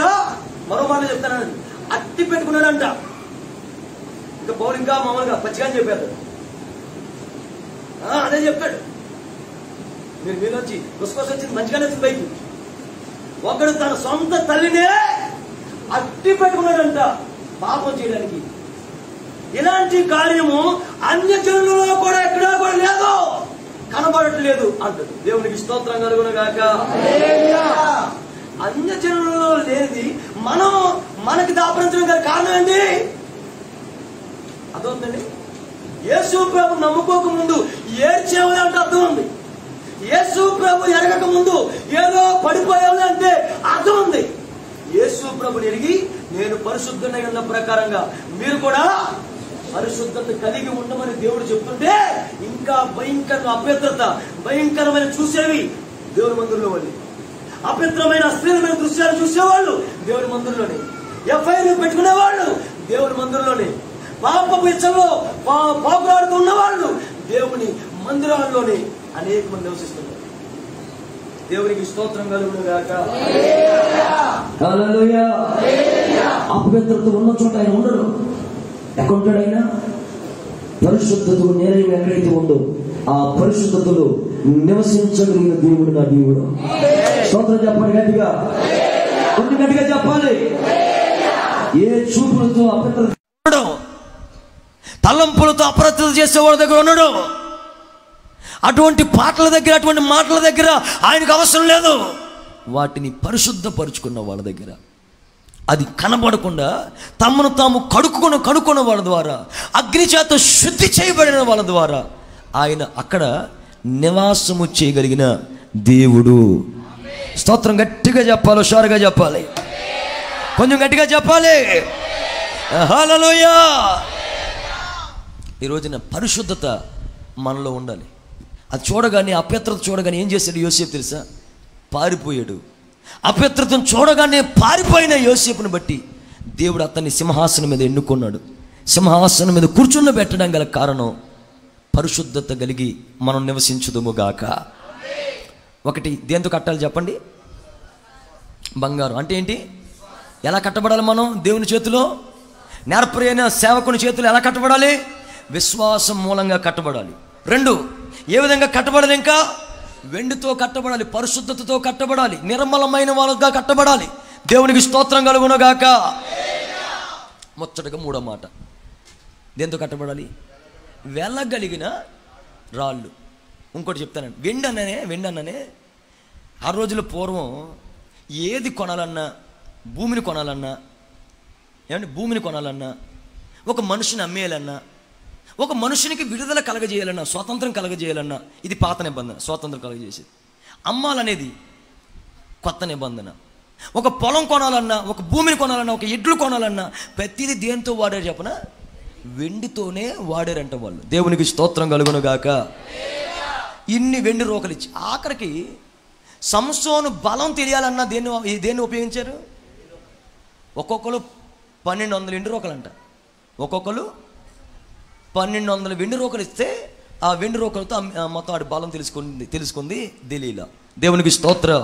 Speaker 1: మరో మాట చెప్తానని, అట్టి పెట్టుకున్నాడంట. ఇంకా పౌలు ఇంకా మామూలుగా పచ్చిగా చెప్పాడు. అదే చెప్పాడు. మీరు మీద వచ్చి గుసగుస వచ్చింది, మంచిగానే వచ్చింది బైక్. ఒకడు తన సొంత తల్లినే అట్టి పెట్టుకున్నాడంట పాపం చేయడానికి. ఇలాంటి కార్యము అన్యజనులలో కూడా ఎక్కడా కూడా లేదు, కనబడట్లేదు అంటాడు. దేవునికి స్తోత్రం కలుగునుగాక. అన్యజనులలో లేనిది మనకి దాపరించడం గల కారణం ఏంటి? అర్థమవుతుందండి. యేసు ప్రభు నమ్ముకోక ముందు ఏడ్చేవాళ్ళు అంటే అర్థం ఉంది. యేసు ప్రభు ఎరగక ముందు ఏదో పడిపోయేవాళ్ళు అంటే అర్థం ఉంది. యేసు ప్రభుని ఎరిగి నేను పరిశుద్ధుడై ఉన్న ప్రకారంగా మీరు కూడా పరిశుద్ధత కలిగి ఉండమని దేవుడు చెప్తుంటే ఇంకా భయంకర అపవిత్రత, భయంకరమైన చూసేవి దేవుని మందిరంలో వాళ్ళు, అపవిత్రమైన అశ్లీలమైన దృశ్యాలు చూసేవాళ్ళు దేవుని మందిరంలోనే, ఎఫ్ఐఆర్ పెట్టుకునేవాళ్ళు దేవుని మందిరంలోనే, పాపపు ఇచ్చలో పాపులాడుతూ ఉన్నవాళ్ళు దేవుని మందిరాల్లోనే అనేక మంది నివసిస్తున్నారు. దేవునికి స్తోత్రం కలుగును గాక. హల్లెలూయా. అపవిత్రత ఉన్న చోట ఆయన ఉండడు. ఎక్కడ ఉంటాడు ఆయన? పరిశుద్ధతకు నేరం ఎక్కడైతే ఉందో ఆ పరిశుద్ధతలో నివసించగలిగిన దేవుడు నా దేవుడు. స్తోత్రం చెప్పండి గట్టిగా, కొంచెం గట్టిగా చెప్పాలి. ఏ చూపులతో అపవిత్రత, తలంపులతో అపవిత్రత చేసేవాడి దగ్గర ఉన్నాడు. అటువంటి పాటల దగ్గర, అటువంటి మాటల దగ్గర ఆయనకు అవసరం లేదు. వాటిని పరిశుద్ధపరుచుకున్న వాళ్ళ దగ్గర, అది కనబడకుండా తమను తాము కడుక్కున్న వాళ్ళ ద్వారా, అగ్ని చేత శుద్ధి చేయబడిన వాళ్ళ ద్వారా ఆయన అక్కడ నివాసము చేయగలిగిన దేవుడు. స్తోత్రం గట్టిగా చెప్పాలి, హుషారుగా చెప్పాలి, కొంచెం గట్టిగా చెప్పాలి. హల్లెలూయా. ఈ రోజున పరిశుద్ధత మనలో ఉండాలి. అది చూడగానే, అపవిత్రత చూడగానే ఏం చేశాడు యోసేపు తెలుసా? పారిపోయాడు. అపవిత్రతను చూడగానే పారిపోయిన యోసేపుని బట్టి దేవుడు అతన్ని సింహాసనం మీద ఎన్నుకున్నాడు. సింహాసనం మీద కూర్చున్న పెట్టడం గల కారణం పరిశుద్ధత కలిగి మనం నివసించుదుముగాక. ఒకటి, దేంతో కట్టాలి చెప్పండి? బంగారం. అంటే ఏంటి? ఎలా కట్టబడాలి మనం దేవుని చేతిలో? నేర్పరైన సేవకుని చేతిలో ఎలా కట్టబడాలి? విశ్వాసం మూలంగా కట్టబడాలి. 2, ఏ విధంగా కట్టబడాలి? ఇంకా వెండితో కట్టబడాలి, పరిశుద్ధతతో కట్టబడాలి, నిర్మలమైన వాళ్ళగా కట్టబడాలి. దేవునికి స్తోత్రం కలుగునుగాక. ముచ్చటగా 3వ మాట, దేంతో కట్టబడాలి? వెళ్ళగలిగిన రాళ్ళు. ఇంకోటి చెప్తానండి, వెండి అన్ననే ఆ రోజుల పూర్వం ఏది కొనాలన్నా, భూమిని కొనాలన్నా, ఏమంటే భూమిని కొనాలన్నా, ఒక మనిషిని అమ్మేయాలన్నా, ఒక మనుషునికి విడుదల కలగజేయాలన్నా, స్వాతంత్రం కలగజేయాలన్నా, ఇది పాత నిబంధన. స్వాతంత్రం కలగజేసేది. అమ్మాలనేది కొత్త నిబంధన. ఒక పొలం కొనాలన్నా, ఒక భూమిని కొనాలన్నా, ఒక ఎడ్లు కొనాలన్నా ప్రతిదీ దేంతో వాడారు చెప్పనా? వెండితోనే వాడారంట వాళ్ళు. దేవునికి స్తోత్రం కలుగునుగాక. ఇన్ని వెండి రోకలు ఇచ్చి ఆఖరికి సంసోను బలం తెలియాలన్నా దేన్ని ఉపయోగించారు? ఒక్కొక్కరు 1200 వెండి రోకలంట. ఒక్కొక్కరు 1200 వెండి రోకలు ఇస్తే ఆ వెండి రోకలతో మొత్తం ఆడి బలం తెలుసుకుంది దెలీలా. దేవునికి స్తోత్రం.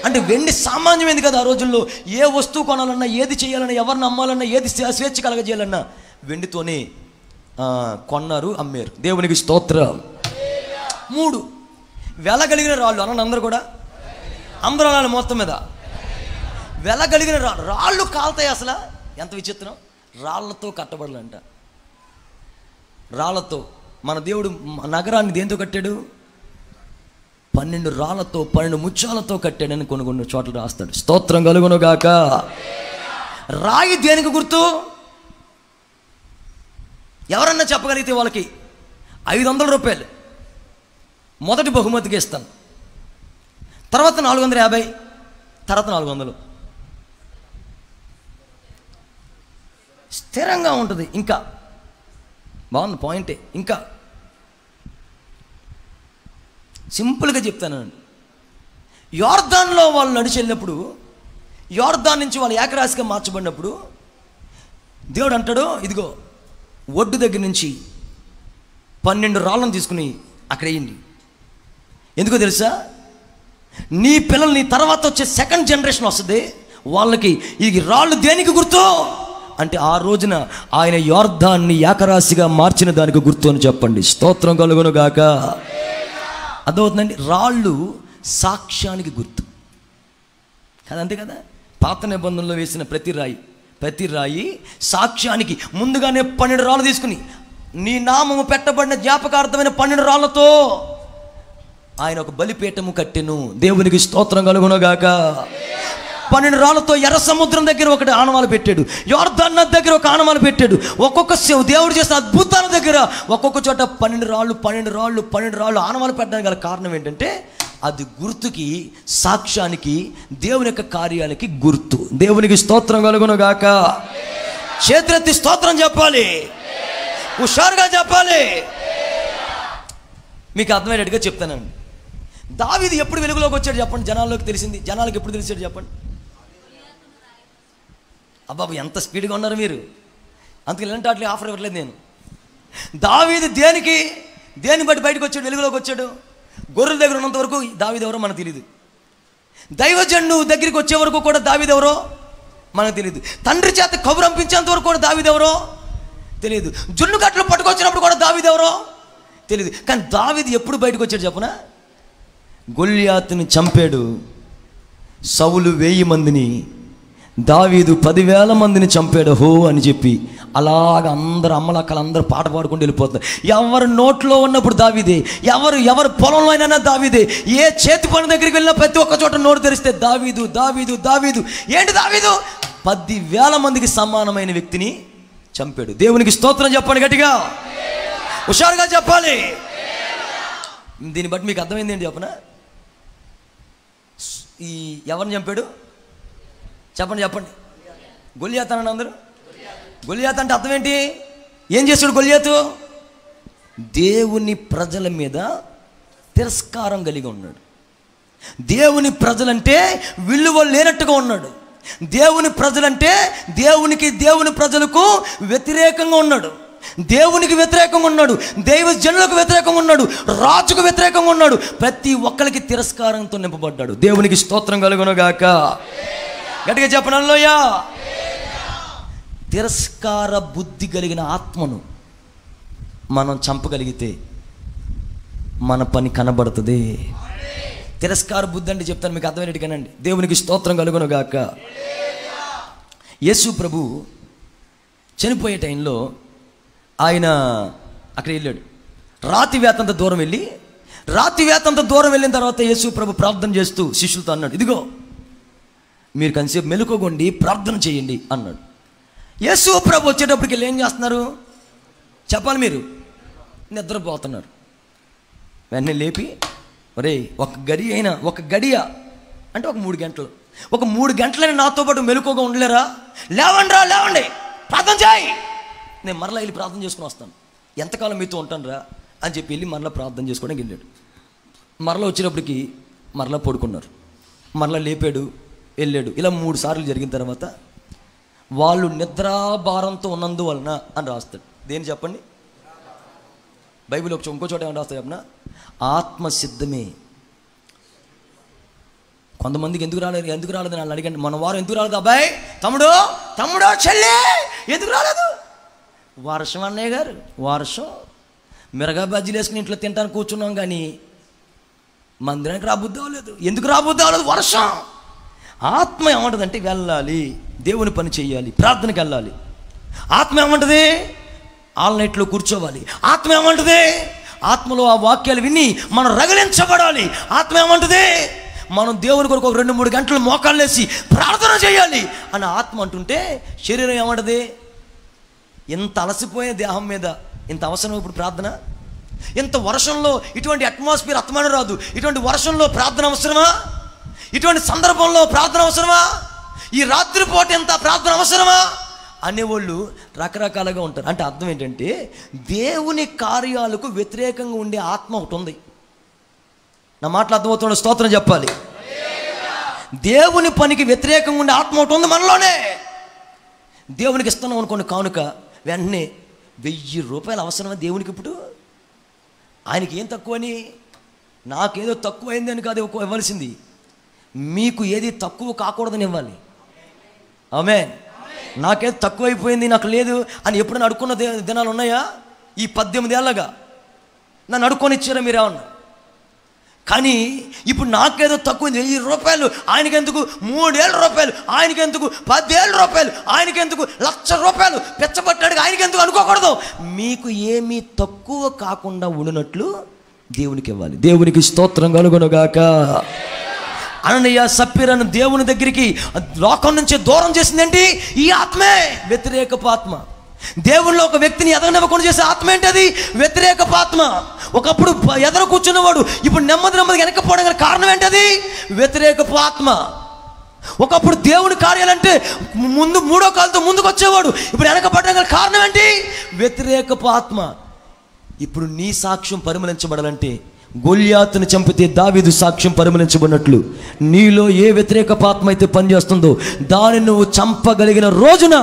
Speaker 1: అంటే వెండి సామాన్యమైంది కదా ఆ రోజుల్లో. ఏ వస్తువు కొనాలన్నా, ఏది చేయాలన్నా, ఎవరిని అమ్మాలన్నా, ఏది స్వేచ్ఛ కలగజేయాలన్నా వెండితోనే కొన్నారు, అమ్మారు. దేవునికి స్తోత్రం. 3, వెళ్ళగలిగిన రాళ్ళు. అన్న అందరూ కూడా, అందరూ అనాలి మొత్తం మీద. వెళ్ళగలిగిన రాళ్ళు కాలుతాయి. అసలు ఎంత విచిత్రం! రాళ్లతో కట్టబడాలంట. రాళ్లతో. మన దేవుడు నగరాన్ని దేంతో కట్టాడు? 12 రాళ్లతో, 12 ముత్యాలతో కట్టాడని కొన్ని చోట్ల రాస్తాడు. స్తోత్రం కలుగునుగాక. రాయి దేనికి గుర్తు? ఎవరన్నా చెప్పగలిగితే వాళ్ళకి 500 రూపాయలు మొదటి బహుమతికి ఇస్తాను. తర్వాత 450, తర్వాత 400. స్థిరంగా ఉంటుంది. ఇంకా బాగుంది పాయింటే. ఇంకా సింపుల్గా చెప్తానండి. యోర్దాన్లో వాళ్ళు నడిచి వెళ్ళినప్పుడు, యోర్దాన్ నుంచి వాళ్ళు ఏకరాశిగా మార్చబడినప్పుడు దేవుడు అంటాడు, ఇదిగో ఒడ్డు దగ్గర నుంచి 12 రాళ్ళను తీసుకుని అక్కడ వేయండి. ఎందుకో తెలుసా? నీ పిల్లలు, నీ తర్వాత వచ్చే సెకండ్ జనరేషన్ వస్తుంది, వాళ్ళకి ఈ రాళ్ళు దేనికి గుర్తు అంటే ఆ రోజున ఆయన యోర్దాన్ని ఏకరాశిగా మార్చిన దానికి గుర్తు అని చెప్పండి. స్తోత్రం కలుగును గాక. అర్థమవుతుందండి? రాళ్ళు సాక్ష్యానికి గుర్తు కదా, అంతే కదా. పాత నిబంధనలో వేసిన ప్రతి రాయి సాక్ష్యానికి. ముందుగానే 12 రాళ్ళు తీసుకుని నీ నామము పెట్టబడిన జ్ఞాపకార్థమైన 12 రాళ్లతో ఆయన ఒక బలిపీఠము కట్టెను. దేవునికి స్తోత్రం కలుగునుగాక. 12 రాళ్లతో ఎర్ర సముద్రం దగ్గర ఒకటి ఆనవాలు పెట్టాడు, యోర్దాన్ నది దగ్గర ఒక ఆనవాలు పెట్టాడు. ఒక్కొక్క దేవుడు చేసిన అద్భుతాల దగ్గర ఒక్కొక్క చోట 12 రాళ్ళు ఆనవాలు పెట్టడానికి గల కారణం ఏంటంటే అది గుర్తుకి, సాక్ష్యానికి, దేవుని యొక్క కార్యాలకి గుర్తు. దేవునికి స్తోత్రం కలుగును గాక. చేతులెత్తి స్తోత్రం చెప్పాలి, హుషారుగా చెప్పాలి. మీకు అర్థమయ్యేట్టుగా చెప్తానండి. దావీదు ఎప్పుడు వెలుగులోకి వచ్చాడు చెప్పండి? జనాల్లోకి తెలిసింది. జనాలకు ఎప్పుడు తెలిసాడు చెప్పండి? అబ్బాబు ఎంత స్పీడ్గా ఉన్నారు మీరు. అందుకే ఇలాంటి వాటికి ఆఫర్ ఇవ్వట్లేదు నేను. దావీదు దేని బట్టి బయటకు వచ్చాడు, వెలుగులోకి వచ్చాడు? గొర్రెల దగ్గర ఉన్నంత వరకు దావీదు ఎవరో మనకు తెలియదు. దైవజనుడు దగ్గరికి వచ్చే వరకు కూడా దావీదు ఎవరో మనకు తెలియదు. తండ్రి చేత కబురు పంపించేంత వరకు కూడా దావీదు ఎవరో తెలియదు. జున్ను కట్టలు పట్టుకొచ్చినప్పుడు కూడా దావీదు ఎవరో తెలియదు. కానీ దావీదు ఎప్పుడు బయటకు వచ్చాడు చెప్పనా? గొల్యాతుని చంపాడు. సౌలు 1000 మందిని, దావీదు 10,000 మందిని చంపాడు హో అని చెప్పి. అలాగ అందరు అమ్మలక్కలు అందరూ పాట పాడుకుంటూ వెళ్ళిపోతారు. ఎవరు నోట్లో ఉన్నప్పుడు దావీదే, ఎవరు పొలంలో అయినా దావీదే. ఏ చేతి పని దగ్గరికి వెళ్ళినా ప్రతి ఒక్క చోట నోటు తెరిస్తే దావీదు దావీదు దావీదు. ఏంటి దావీదు? 10,000 మందికి సమానమైన వ్యక్తిని చంపాడు. దేవునికి స్తోత్రం చెప్పండి గట్టిగా, హుషారుగా చెప్పాలి. దీన్ని బట్టి మీకు అర్థమైంది ఏంటి చెప్పనా? ఈ ఎవరిని చంపాడు చెప్పండి. గొల్యాతు అనండి అందరూ. గొల్యాతు అంటే అర్థం ఏంటి? ఏం చేశాడు గొల్యాతు? దేవుని ప్రజల మీద తిరస్కారం కలిగి ఉన్నాడు. దేవుని ప్రజలంటే విలువ లేనట్టుగా ఉన్నాడు. దేవుని ప్రజలంటే దేవుని ప్రజలకు వ్యతిరేకంగా ఉన్నాడు. దేవునికి వ్యతిరేకంగా ఉన్నాడు, దైవజనులకు వ్యతిరేకంగా ఉన్నాడు, రాజుకు వ్యతిరేకంగా ఉన్నాడు. ప్రతి ఒక్కరికి తిరస్కారంతో నింపబడ్డాడు. దేవునికి స్తోత్రం కలుగును గాక. గట్టిగా చెప్పండి హల్లెలూయా. తిరస్కార బుద్ధి కలిగిన ఆత్మను మనం చంపగలిగితే మన పని కనబడుతుంది. తిరస్కార బుద్ధి అంటే చెప్తాను మీకు అర్థమైనట్టుగానండి. దేవునికి స్తోత్రం కలుగును గాక. యేసు ప్రభు చనిపోయే టైంలో ఆయన అక్కడ వెళ్ళాడు. రాతి వేతంత దూరం వెళ్ళిన తర్వాత యేసు ప్రభు ప్రార్థన చేస్తూ శిష్యులతో అన్నాడు, ఇదిగో మీరు కొంచెంసేపు మెలుకోగొండి, ప్రార్థన చేయండి అన్నాడు. యేసు ప్రభు వచ్చేటప్పటికి వీళ్ళు ఏం చేస్తున్నారు చెప్పాలి? మీరు నిద్రపోతున్నారు. వెంటనే లేపి, ఒరే ఒక గడియ అంటే ఒక 3 గంటలు, ఒక 3 గంటలని నాతో పాటు మెలుకోగా ఉండలేరా? లేవండి, ప్రార్థన చేయి. నేను మరలా వెళ్ళి ప్రార్థన చేసుకుని వస్తాను, ఎంతకాలం మీతో ఉంటాను రా అని చెప్పి వెళ్ళి మరలా ప్రార్థన చేసుకోవడానికి వెళ్ళాడు. మరలా వచ్చేటప్పటికి మరలా పడుకున్నారు. మరలా లేపాడు, వెళ్ళాడు. ఇలా 3 సార్లు జరిగిన తర్వాత వాళ్ళు నిద్రాభారంతో ఉన్నందువలన అని రాస్తాడు. దేని చెప్పండి? బైబిల్ ఇంకో చోట ఏమని రాస్తాడు చెప్పనా? ఆత్మసిద్ధమే. కొంతమందికి ఎందుకు రాలేదు అని అడిగండి. మన వారు ఎందుకు రాలేదు? అబ్బాయి, తమ్ముడు చెల్లి ఎందుకు రాలేదు? వర్షం అన్నయ్య గారు, వర్షం. మిరగా బజ్జీలు వేసుకుని ఇంట్లో తింటాను కూర్చున్నాం, కానీ మందిరానికి రాబుద్ది అవ్వలేదు. ఎందుకు రాబుద్ది అవ్వలేదు? వర్షం. ఆత్మ ఏమంటుందంటే వెళ్ళాలి, దేవుని పని చేయాలి, ప్రార్థనకి వెళ్ళాలి. ఆత్మ ఏమంటుంది? ఆల్ నైట్లో కూర్చోవాలి. ఆత్మ ఏమంటుంది? ఆత్మలో ఆ వాక్యాలు విని మనం రగిలించబడాలి. ఆత్మ ఏమంటుంది? మనం దేవుని కొరకు 2-3 గంటలు మోకాళ్ళు వేసి ప్రార్థన చేయాలి అని ఆత్మ అంటుంటే, శరీరం ఏమంటుంది? ఇంత అలసిపోయిన దేహం మీద ఇంత అవసరం ఇప్పుడు ప్రార్థన? ఇంత వర్షంలో ఇటువంటి అట్మాస్ఫియర్ అత్తమానం రాదు. ఇటువంటి వర్షంలో ప్రార్థన అవసరమా? ఇటువంటి సందర్భంలో ప్రార్థన అవసరమా? ఈ రాత్రిపూట ఎంత ప్రార్థన అవసరమా అనేవాళ్ళు రకరకాలుగా ఉంటారు. అంటే అర్థం ఏంటంటే, దేవుని కార్యాలకు వ్యతిరేకంగా ఉండే ఆత్మ ఒకటి ఉంది. నా మాటలు అర్థమవుతున్న స్తోత్రం చెప్పాలి. దేవుని పనికి వ్యతిరేకంగా ఉండే ఆత్మ ఒకటి ఉంది మనలోనే. దేవునికి ఇస్తున్నాం అనుకోండి కానుక, వెంటనే 1000 రూపాయలు అవసరమా దేవునికి? ఇప్పుడు ఆయనకి ఏం తక్కువని? నాకేదో తక్కువైంది అని కాదు ఇవ్వాల్సింది, మీకు ఏది తక్కువ కాకూడదని ఇవ్వాలి. ఆమేన్. నాకేదో తక్కువైపోయింది, నాకు లేదు అని ఎప్పుడైనా అడుక్కున్న దినాలు ఉన్నాయా? ఈ 18 ఏళ్ళగా నన్ను అడుక్కొని ఇచ్చారా మీరేమన్నా? కానీ ఇప్పుడు నాకేదో తక్కువైంది, 1000 రూపాయలు ఆయనకెందుకు, 3000 రూపాయలు ఆయనకెందుకు, 10,000 రూపాయలు ఆయనకెందుకు, 1,00,000 రూపాయలు పెచ్చబట్టాడు ఆయనకెందుకు అనుకోకూడదు. మీకు ఏమీ తక్కువ కాకుండా ఉండినట్లు దేవునికి ఇవ్వాలి. దేవునికి స్తోత్రం కలుగునుగాక. అననీయ సప్పీరను దేవుని దగ్గరికి లోకం నుంచి దూరం చేసిందేంటి? ఈ ఆత్మే, వ్యతిరేకపు ఆత్మ. దేవుల్లో ఒక వ్యక్తిని ఎదగనివ్వకుండా చేసే ఆత్మ ఏంటి? అది వ్యతిరేకపు ఆత్మ. ఒకప్పుడు ఎదర కూర్చున్నవాడు ఇప్పుడు నెమ్మదిగా వెనకపోవడానికి కారణం ఏంటది? వ్యతిరేకపు ఆత్మ. ఒకప్పుడు దేవుని కార్యాలంటే ముందు మూడో కాలుతో ముందుకు వచ్చేవాడు, ఇప్పుడు వెనకపడడానికి కారణం ఏంటి? వ్యతిరేకపు ఆత్మ. ఇప్పుడు నీ సాక్ష్యం పరిమళించబడాలంటే, గొల్యాతుని చంపితే దావీదు సాక్ష్యం పరిమళించబడినట్లు నీలో ఏ వ్యతిరేకపు ఆత్మ అయితే పనిచేస్తుందో దాన్ని నువ్వు చంపగలిగిన రోజున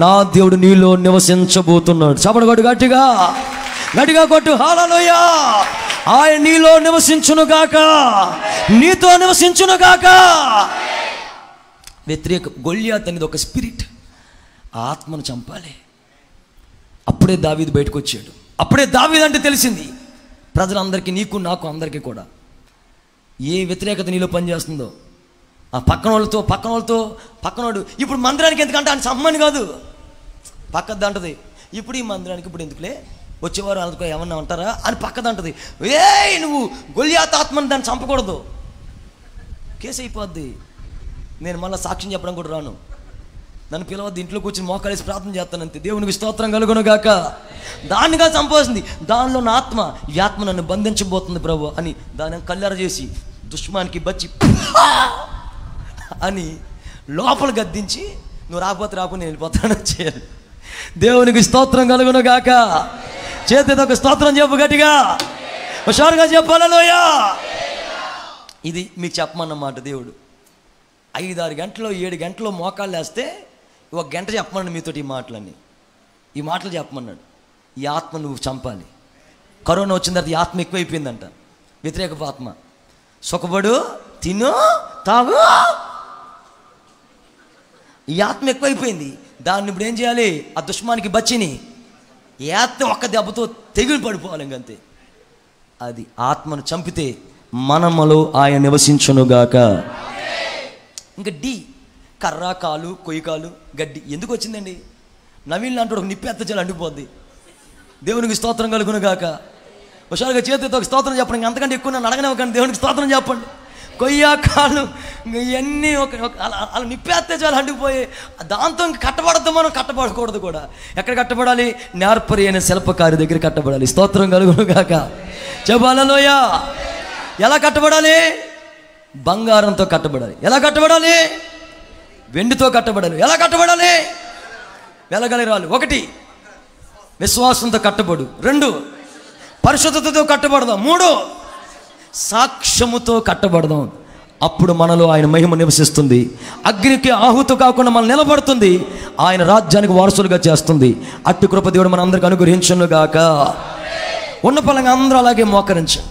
Speaker 1: నా దేవుడు నీలో నివసించబోతున్నాడు. చపడగొట్టు, గట్టిగా కొట్టు, హల్లెలూయా. ఆయన నీలో నివసించునుగాక, నీతో నివసించునుగాక. గొల్యాత్ అనేది ఒక స్పిరిట్, ఆ ఆత్మను చంపాలి. అప్పుడే దావీదు బయటకు వచ్చాడు. అప్పుడే దావీదు అంటే తెలిసింది ప్రజలందరికీ, నీకు నాకు అందరికీ కూడా. ఏ వ్యతిరేకత నీలో పనిచేస్తుందో ఆ పక్కనోడు ఇప్పుడు మందిరానికి ఎందుకంటే ఆయన చమ్మని కాదు, పక్కది అంటది. ఇప్పుడు ఈ మందిరానికి ఇప్పుడు ఎందుకులే, వచ్చేవారు అందుకో ఏమన్నా అంటారా అని పక్కదంటది. నువ్వు గొల్యాత్ ఆత్మని దాన్ని చంపకూడదు, కేసు అయిపోద్ది. నేను మళ్ళీ సాక్ష్యం చెప్పడం కూడా రాను, నన్ను పిలవద్దు, ఇంట్లో కూర్చొని మోకాలేసి ప్రార్థన చేస్తానంతే. దేవునికి స్తోత్రం కలుగును గాక. దాన్నిగా చంపవలసింది, దానిలో నా ఆత్మ, ఈ ఆత్మ నన్ను బంధించబోతుంది ప్రభు అని దాన్ని కల్లెర చేసి దుష్మానికి బచ్చి అని లోపల గద్దించి, నువ్వు రాకపోతే నేను వెళ్ళిపోతాను చేయాలి. దేవునికి స్తోత్రం కలుగును గాక. చేతితో ఒక స్తోత్రం చెప్పు, గట్టిగా హుషారుగా చెప్పాలలోయా. ఇది మీకు చెప్పమన్నమాట దేవుడు. 5-6 గంటలు 7 గంటలు మోకాళ్ళు వేస్తే 1 గంట చెప్పమన్నాడు మీతో ఈ మాటలు చెప్పమన్నాడు. ఈ ఆత్మ నువ్వు చంపాలి. కరోనా వచ్చిన తర్వాత ఈ ఆత్మ ఎక్కువైపోయిందంట, వ్యతిరేకపు ఆత్మ. సుఖపడు, తిను, తాగు, ఈ ఆత్మ ఎక్కువైపోయింది. దాన్ని ఇప్పుడు ఏం చేయాలి? ఆ దుష్మానికి బచ్చిని ఏత్తే ఒక్క దెబ్బతో తెగిలి పడిపోవాలి ఇంకంతే. అది ఆత్మను చంపితే మనములో ఆయన నివసించునుగాక. ఇంకా కర్ర, కాలు, కొయ్యకాలు, గడ్డి ఎందుకు వచ్చిందండి? నవీన్ లాంటి ఒక నిప్పెత్తచాలు అంటుకుపోద్ది. దేవునికి స్తోత్రం కలుగును గాక. హుషారుగా చేతితో ఒక స్తోత్రం చెప్పండి, అంతకంటే ఎక్కువ నన్ను అడగనివ్వకండి. దేవునికి స్తోత్రం చెప్పండి. కొయ్య, కాలు ఇవన్నీ అలా నిప్పెత్తచాలు అంటుకుపోయి దాంతో ఇంక కట్టబడద్దు, మనం కట్టబడకూడదు కూడా. ఎక్కడ కట్టబడాలి? నేర్పరి అయిన శిల్పకారి దగ్గర కట్టబడాలి. స్తోత్రం కలుగును గాక. చెప్పాలలోయ. ఎలా కట్టబడాలి? బంగారంతో కట్టబడాలి. ఎలా కట్టబడాలి? వెండితో కట్టబడాలి. ఎలా కట్టబడాలి? వెలగలిరాలు. 1 విశ్వాసంతో కట్టబడు. 2 పరిశుద్ధతతో కట్టబడదాం. 3 సాక్ష్యముతో కట్టబడదాం. అప్పుడు మనలో ఆయన మహిమ నివసిస్తుంది. అగ్నికి ఆహుతి కాకుండా మనం నిలబడుతుంది. ఆయన రాజ్యానికి వారసులుగా చేస్తుంది. అట్టి కృప దేవుడు మన అందరికి అనుగ్రహించును గాక. ఉన్న పలంగా అందరూ అలాగే మోకరించండి.